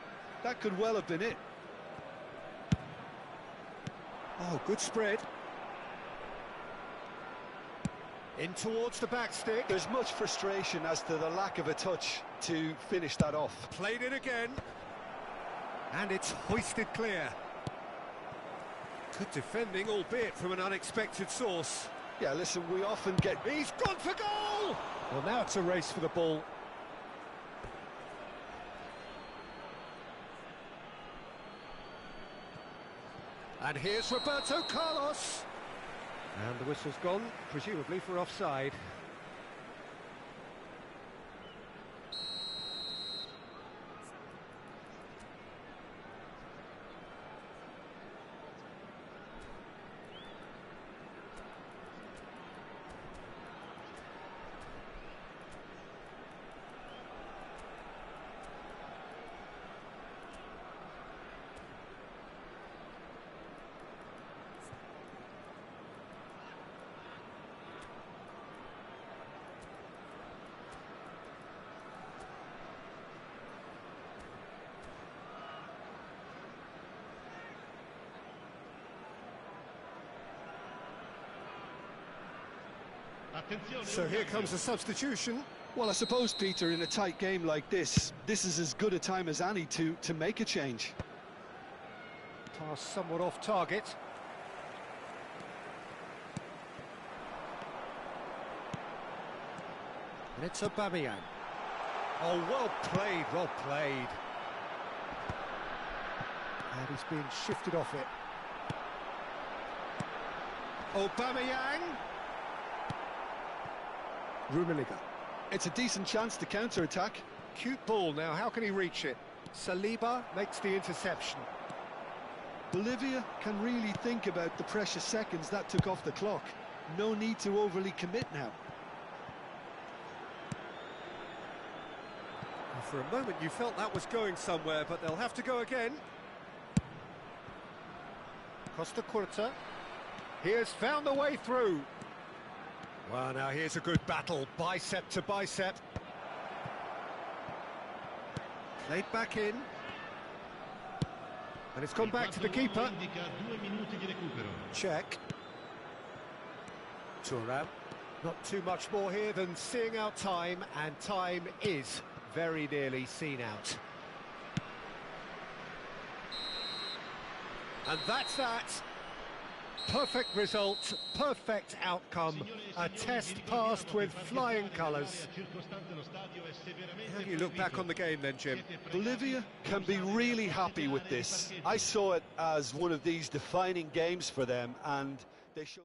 Speaker 3: That could well have been it.
Speaker 2: Oh, good spread. In towards the back stick.
Speaker 3: There's much frustration as to the lack of a touch to finish that off.
Speaker 2: Played it again. And it's hoisted clear. Good defending, albeit from an unexpected source.
Speaker 3: Yeah, listen, we often get...
Speaker 2: He's gone for goal! Well, now it's a race for the ball. And here's Roberto Carlos. And the whistle's gone, presumably for offside. So here comes a substitution.
Speaker 3: Well, I suppose, Peter, in a tight game like this is as good a time as any to make a change.
Speaker 2: Pass somewhat off target. And it's Aubameyang. Oh, well played, well played. And he's being shifted off it. Aubameyang. Rummenigge.
Speaker 3: It's a decent chance to counter-attack.
Speaker 2: Cute ball now, how can he reach it? Saliba makes the interception.
Speaker 3: Bolivia can really think about the precious seconds that took off the clock. No need to overly commit now.
Speaker 2: Well, for a moment you felt that was going somewhere, but they'll have to go again. Costa Curta. He has found the way through. Well, now here's a good battle, bicep to bicep. Played back in. And it's gone back to the keeper. Check. Thuram. Not too much more here than seeing out time, and time is very nearly seen out. And that's that. Perfect result, perfect outcome, a test passed with flying colours. How do you look back on the game then, Jim?
Speaker 3: Bolivia can be really happy with this. I saw it as one of these defining games for them, and they showed...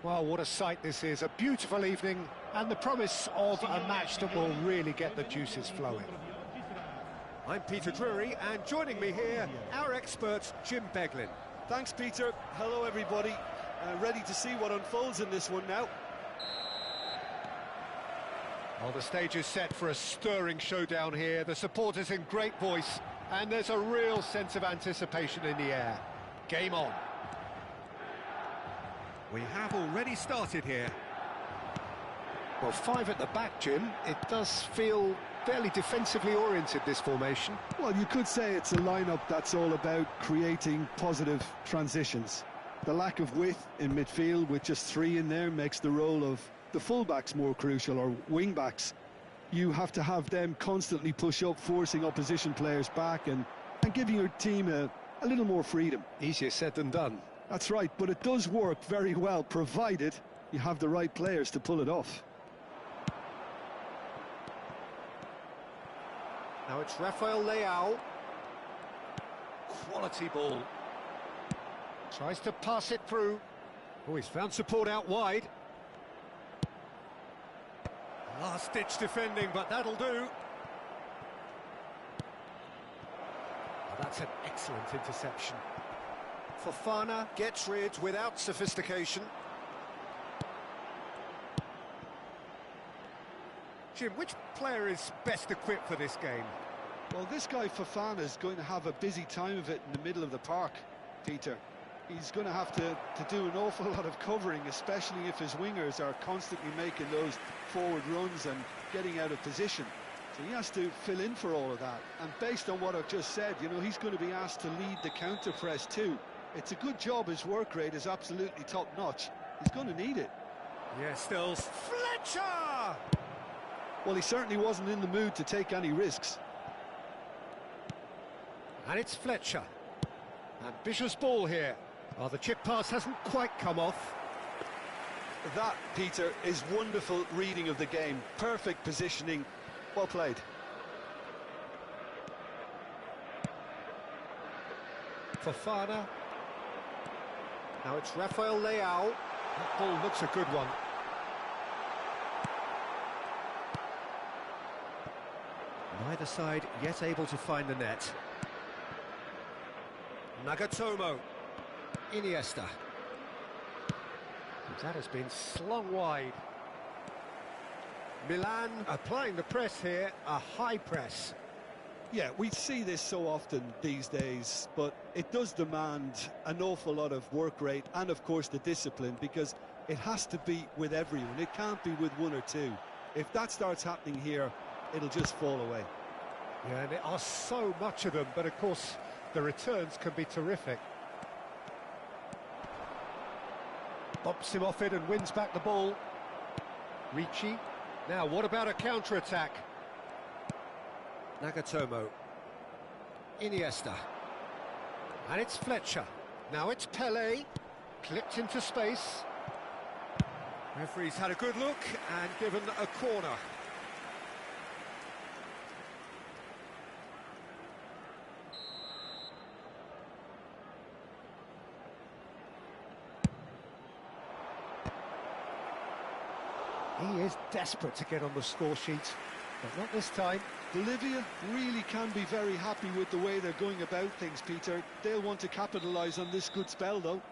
Speaker 2: Well, what a sight this is, a beautiful evening, and the promise of a match that will really get the juices flowing. I'm Peter Drury, and joining me here, our expert, Jim Beglin.
Speaker 3: Thanks, Peter. Hello, everybody. Ready to see what unfolds in this one now.
Speaker 2: Well, the stage is set for a stirring showdown here. The supporters in great voice, and there's a real sense of anticipation in the air. Game on. We have already started here. Well, 5 at the back, Jim. It does feel fairly defensively oriented, this formation.
Speaker 3: Well, you could say it's a lineup that's all about creating positive transitions. The lack of width in midfield with just 3 in there makes the role of the fullbacks more crucial, or wing-backs. You have to have them constantly push up, forcing opposition players back and giving your team a little more freedom.
Speaker 2: Easier said than done.
Speaker 3: That's right, but it does work very well, provided you have the right players to pull it off.
Speaker 2: Now it's Rafael Leao. Quality ball. Tries to pass it through. Oh, he's found support out wide. Last-ditch defending, but that'll do. Oh, that's an excellent interception. Fofana gets rid without sophistication. Jim, which player is best equipped for this game?
Speaker 3: Well, this guy Fofana is going to have a busy time of it in the middle of the park, Peter. He's going to have to do an awful lot of covering, especially if his wingers are constantly making those forward runs and getting out of position. So he has to fill in for all of that. And based on what I've just said, you know, he's going to be asked to lead the counter press too. It's a good job. His work rate is absolutely top-notch. He's going to need it.
Speaker 2: Yeah, Stills. Fletcher!
Speaker 3: Well, he certainly wasn't in the mood to take any risks.
Speaker 2: And it's Fletcher. Ambitious ball here. Oh, the chip pass hasn't quite come off.
Speaker 3: That, Peter, is wonderful reading of the game. Perfect positioning. Well played.
Speaker 2: Fofana. Now it's Rafael Leao. That ball looks a good one. Neither side yet able to find the net. Nagatomo. Iniesta. That has been slung wide. Milan applying the press here, a high press.
Speaker 3: Yeah, we see this so often these days, but it does demand an awful lot of work rate and, of course, the discipline, because it has to be with everyone. It can't be with 1 or 2. If that starts happening here, it'll just fall away.
Speaker 2: Yeah, and there are so much of them, but of course the returns can be terrific. Bumps him off it and wins back the ball. Ricci. Now, what about a counter-attack? Nagatomo. Iniesta. And it's Fletcher. Now it's Pelé. Clipped into space. Referee's had a good look and given a corner. He is desperate to get on the score sheet, but not this time.
Speaker 3: Bolivia really can be very happy with the way they're going about things, Peter. They'll want to capitalise on this good spell, though.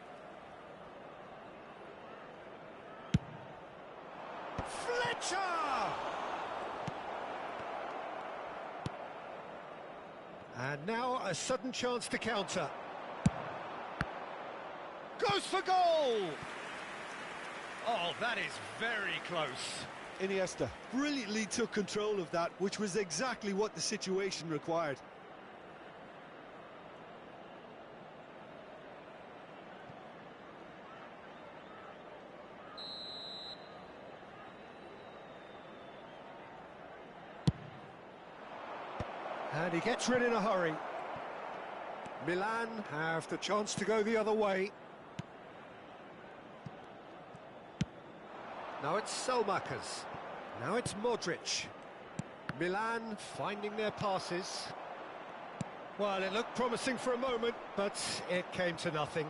Speaker 2: Fletcher! And now a sudden chance to counter. Goes for goal! Oh, that is very close.
Speaker 3: Iniesta brilliantly took control of that, which was exactly what the situation required.
Speaker 2: And he gets rid in a hurry. Milan have the chance to go the other way. Now it's Selmakers. Now it's Modric. Milan finding their passes. Well, it looked promising for a moment, but it came to nothing.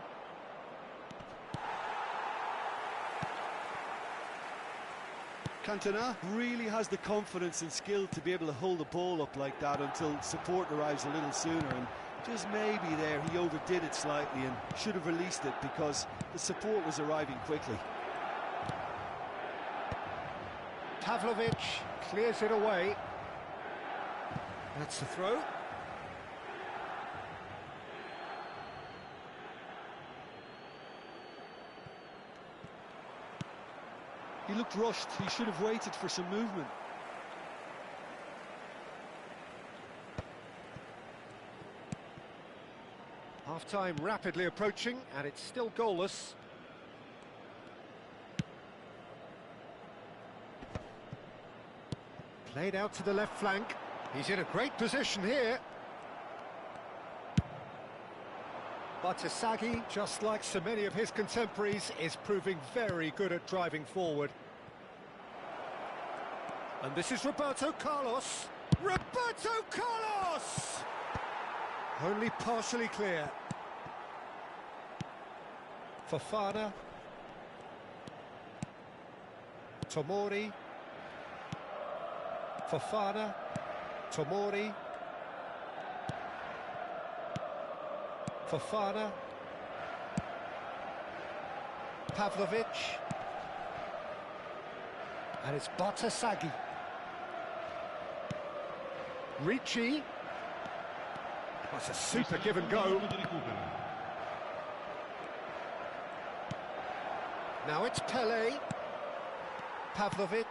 Speaker 3: Cantona really has the confidence and skill to be able to hold the ball up like that until support arrives a little sooner, and just maybe there he overdid it slightly and should have released it because the support was arriving quickly.
Speaker 2: Pavlovic clears it away. That's the throw.
Speaker 3: He looked rushed. He should have waited for some movement.
Speaker 2: Half-time rapidly approaching, and it's still goalless. Played out to the left flank. He's in a great position here. Bartasaghi, just like so many of his contemporaries, is proving very good at driving forward. And this is Roberto Carlos. Roberto Carlos! Only partially clear. Fofana. Tomori. Fofana. Tomori. Fofana. Pavlovic. And it's Bartasaghi. Ricci. That's a super give and go. Now it's Pele. Pavlovic.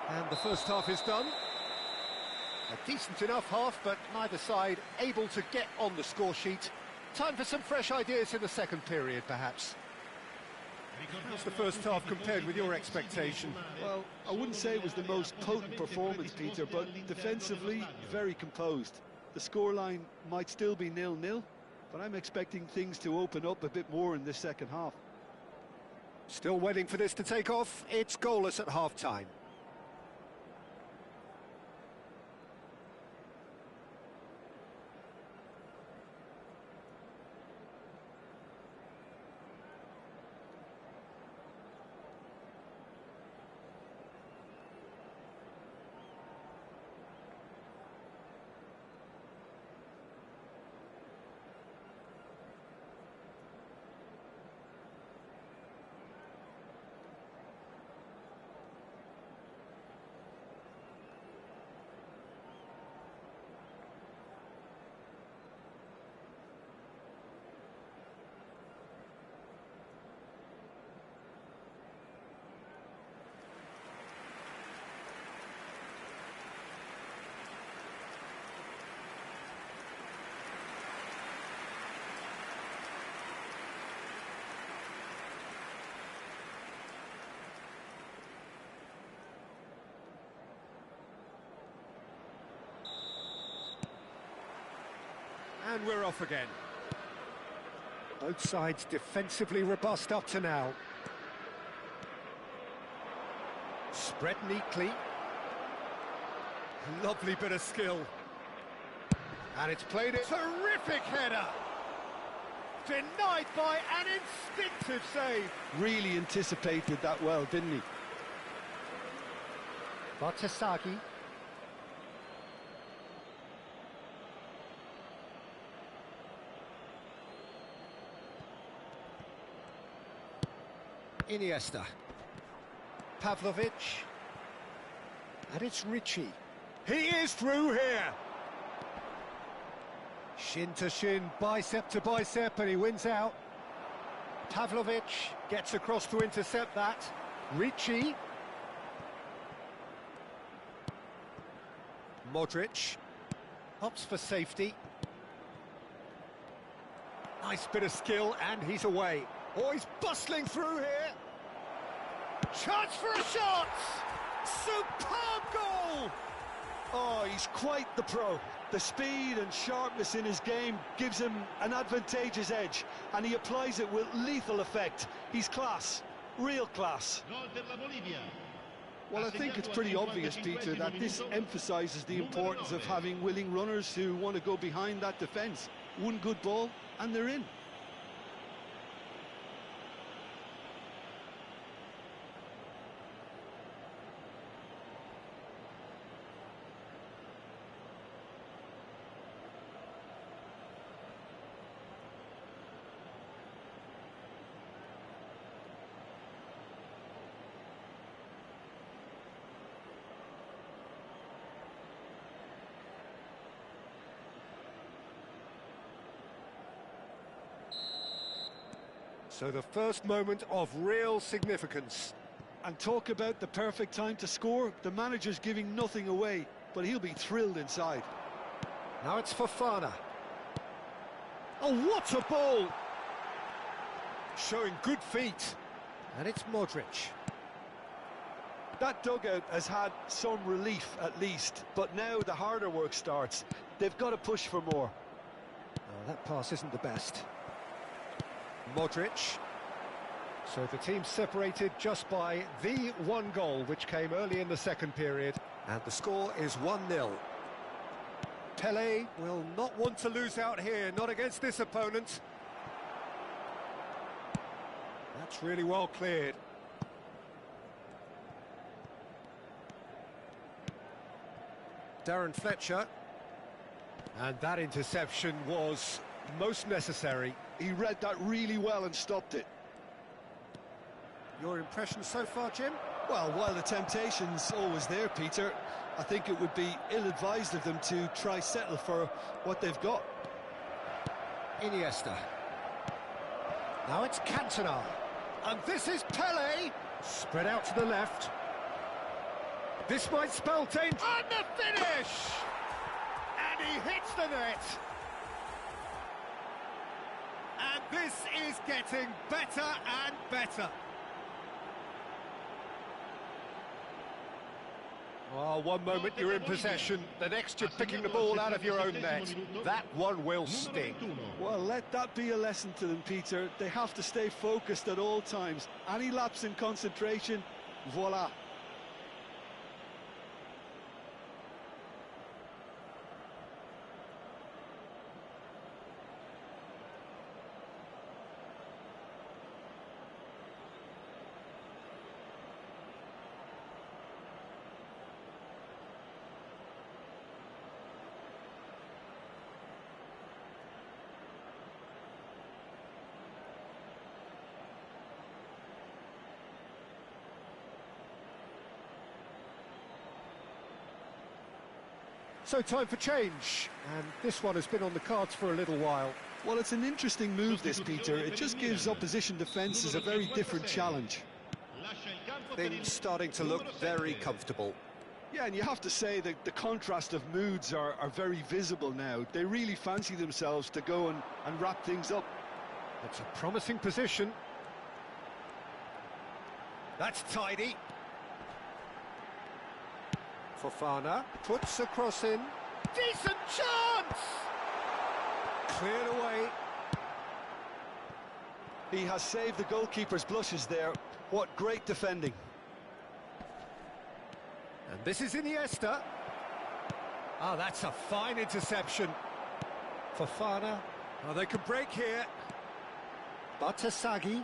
Speaker 2: And the first half is done. A decent enough half, but neither side able to get on the score sheet. Time for some fresh ideas in the second period, perhaps. How's the first half compared with your expectation?
Speaker 3: Well, I wouldn't say it was the most potent performance, Peter, but defensively, very composed. The scoreline might still be 0-0, but I'm expecting things to open up a bit more in this second half.
Speaker 2: Still waiting for this to take off. It's goalless at half-time. And we're off again. Both sides defensively robust up to now. Spread neatly. Lovely bit of skill. And it's played it. Terrific header. Denied by an instinctive save.
Speaker 3: Really anticipated that well, didn't he?
Speaker 2: Bartasaghi. Iniesta. Pavlovic. And it's Ricci. He is through here. Shin to shin, bicep to bicep, and he wins out. Pavlovic gets across to intercept that. Ricci. Modric. Opts for safety. Nice bit of skill, and he's away. Oh, he's bustling through here. Chance for a shot! Superb goal!
Speaker 3: Oh, he's quite the pro. The speed and sharpness in his game gives him an advantageous edge, and he applies it with lethal effect. He's class, real class. Well, I think it's pretty obvious, Peter, that this emphasises the importance of having willing runners who want to go behind that defence. One good ball, and they're in.
Speaker 2: So the first moment of real significance.
Speaker 3: And talk about the perfect time to score. The manager's giving nothing away, but he'll be thrilled inside.
Speaker 2: Now it's Fofana. Oh, what a ball! Showing good feet. And it's Modric.
Speaker 3: That dugout has had some relief at least, but now the harder work starts. They've got to push for more.
Speaker 2: Oh, that pass isn't the best. Modric. So the team separated just by the one goal, which came early in the second period. And the score is 1-0. Pele will not want to lose out here, not against this opponent. That's really well cleared. Darren Fletcher. And that interception was most necessary.
Speaker 3: He read that really well and stopped it.
Speaker 2: Your impression so far, Jim?
Speaker 3: Well, while the temptation's always there, Peter, I think it would be ill-advised of them to try settle for what they've got.
Speaker 2: Iniesta. Now it's Cantona. And this is Pele. Spread out to the left. This might spell danger. And the finish! And he hits the net. And this is getting better and better. Oh, one moment you're in possession, the next you're picking the ball out of your own net. That one will sting.
Speaker 3: Well, let that be a lesson to them, Peter. They have to stay focused at all times. Any lapse in concentration, voila.
Speaker 2: So time for change, and this one has been on the cards for a little while.
Speaker 3: Well, it's an interesting move, this, Peter. It just gives opposition defences a very different challenge.
Speaker 2: Things starting to look very comfortable.
Speaker 3: Yeah, and you have to say that the contrast of moods are very visible now. They really fancy themselves to go and wrap things up.
Speaker 2: It's a promising position. That's tidy. Fofana puts a cross in. Decent chance! Cleared away.
Speaker 3: He has saved the goalkeeper's blushes there. What great defending.
Speaker 2: And this is Iniesta. Ah, that's a fine interception. Fofana. Oh, they can break here. Batasagi.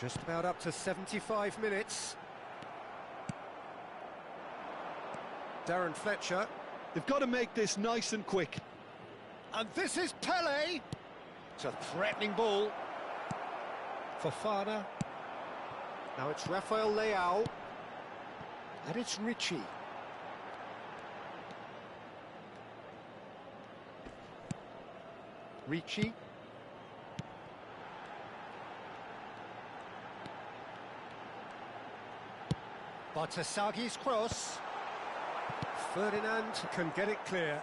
Speaker 2: Just about up to 75 minutes. Darren Fletcher.
Speaker 3: They've got to make this nice and quick.
Speaker 2: And this is Pele. It's a threatening ball. Fofana. Now it's Rafael Leao. And it's Ricci. Ricci. Batasagi's cross. Ferdinand can get it clear.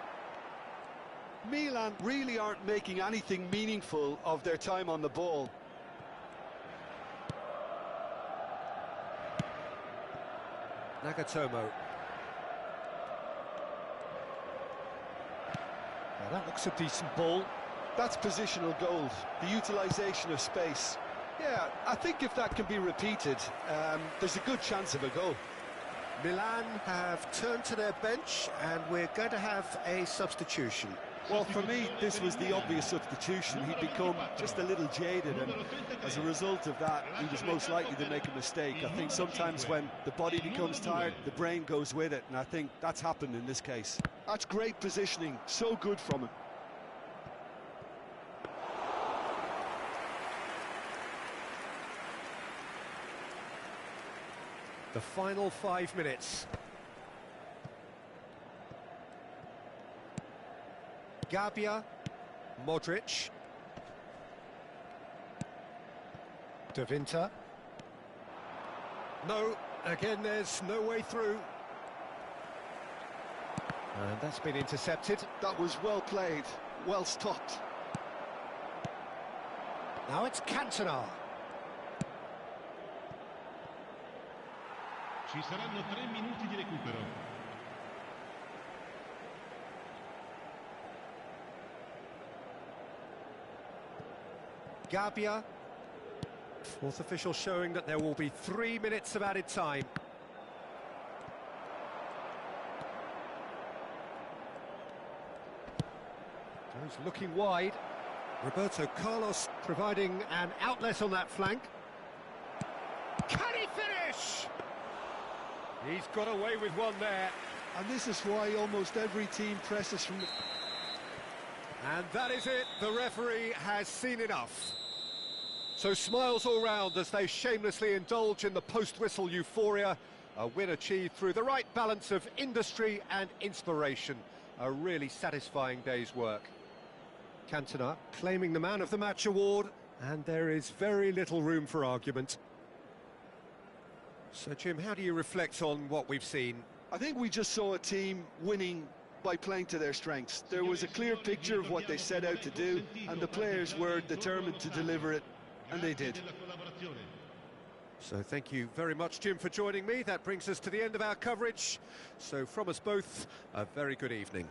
Speaker 3: Milan really aren't making anything meaningful of their time on the ball.
Speaker 2: Nagatomo. Now that looks a decent ball.
Speaker 3: That's positional gold, the utilisation of space. Yeah, I think if that can be repeated, there's a good chance of a goal.
Speaker 2: Milan have turned to their bench and we're going to have a substitution.
Speaker 3: Well, for me, this was the obvious substitution. He'd become just a little jaded, and as a result of that, he was most likely to make a mistake. I think sometimes when the body becomes tired, the brain goes with it, and I think that's happened in this case. That's great positioning, so good from him.
Speaker 2: The final 5 minutes. Gabia, Modric. De Winter. No, again there's no way through. And that's been intercepted.
Speaker 3: That was well played, well stopped.
Speaker 2: Now it's Cantona.
Speaker 6: Ci saranno 3 minuti di recupero.
Speaker 2: Gabbia. Fourth official showing that there will be 3 minutes of added time. Goes looking wide. Roberto Carlos providing an outlet on that flank. Can he finish? He's got away with one there.
Speaker 3: And this is why almost every team presses from the...
Speaker 2: And that is it. The referee has seen enough. So smiles all round as they shamelessly indulge in the post-whistle euphoria. A win achieved through the right balance of industry and inspiration. A really satisfying day's work. Cantona claiming the Man of the Match award, and there is very little room for argument. So, Jim, how do you reflect on what we've seen?
Speaker 3: I think we just saw a team winning by playing to their strengths. There was a clear picture of what they set out to do, and the players were determined to deliver it, and they did.
Speaker 2: So thank you very much, Jim, for joining me. That brings us to the end of our coverage. So from us both, a very good evening.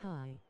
Speaker 5: Hi.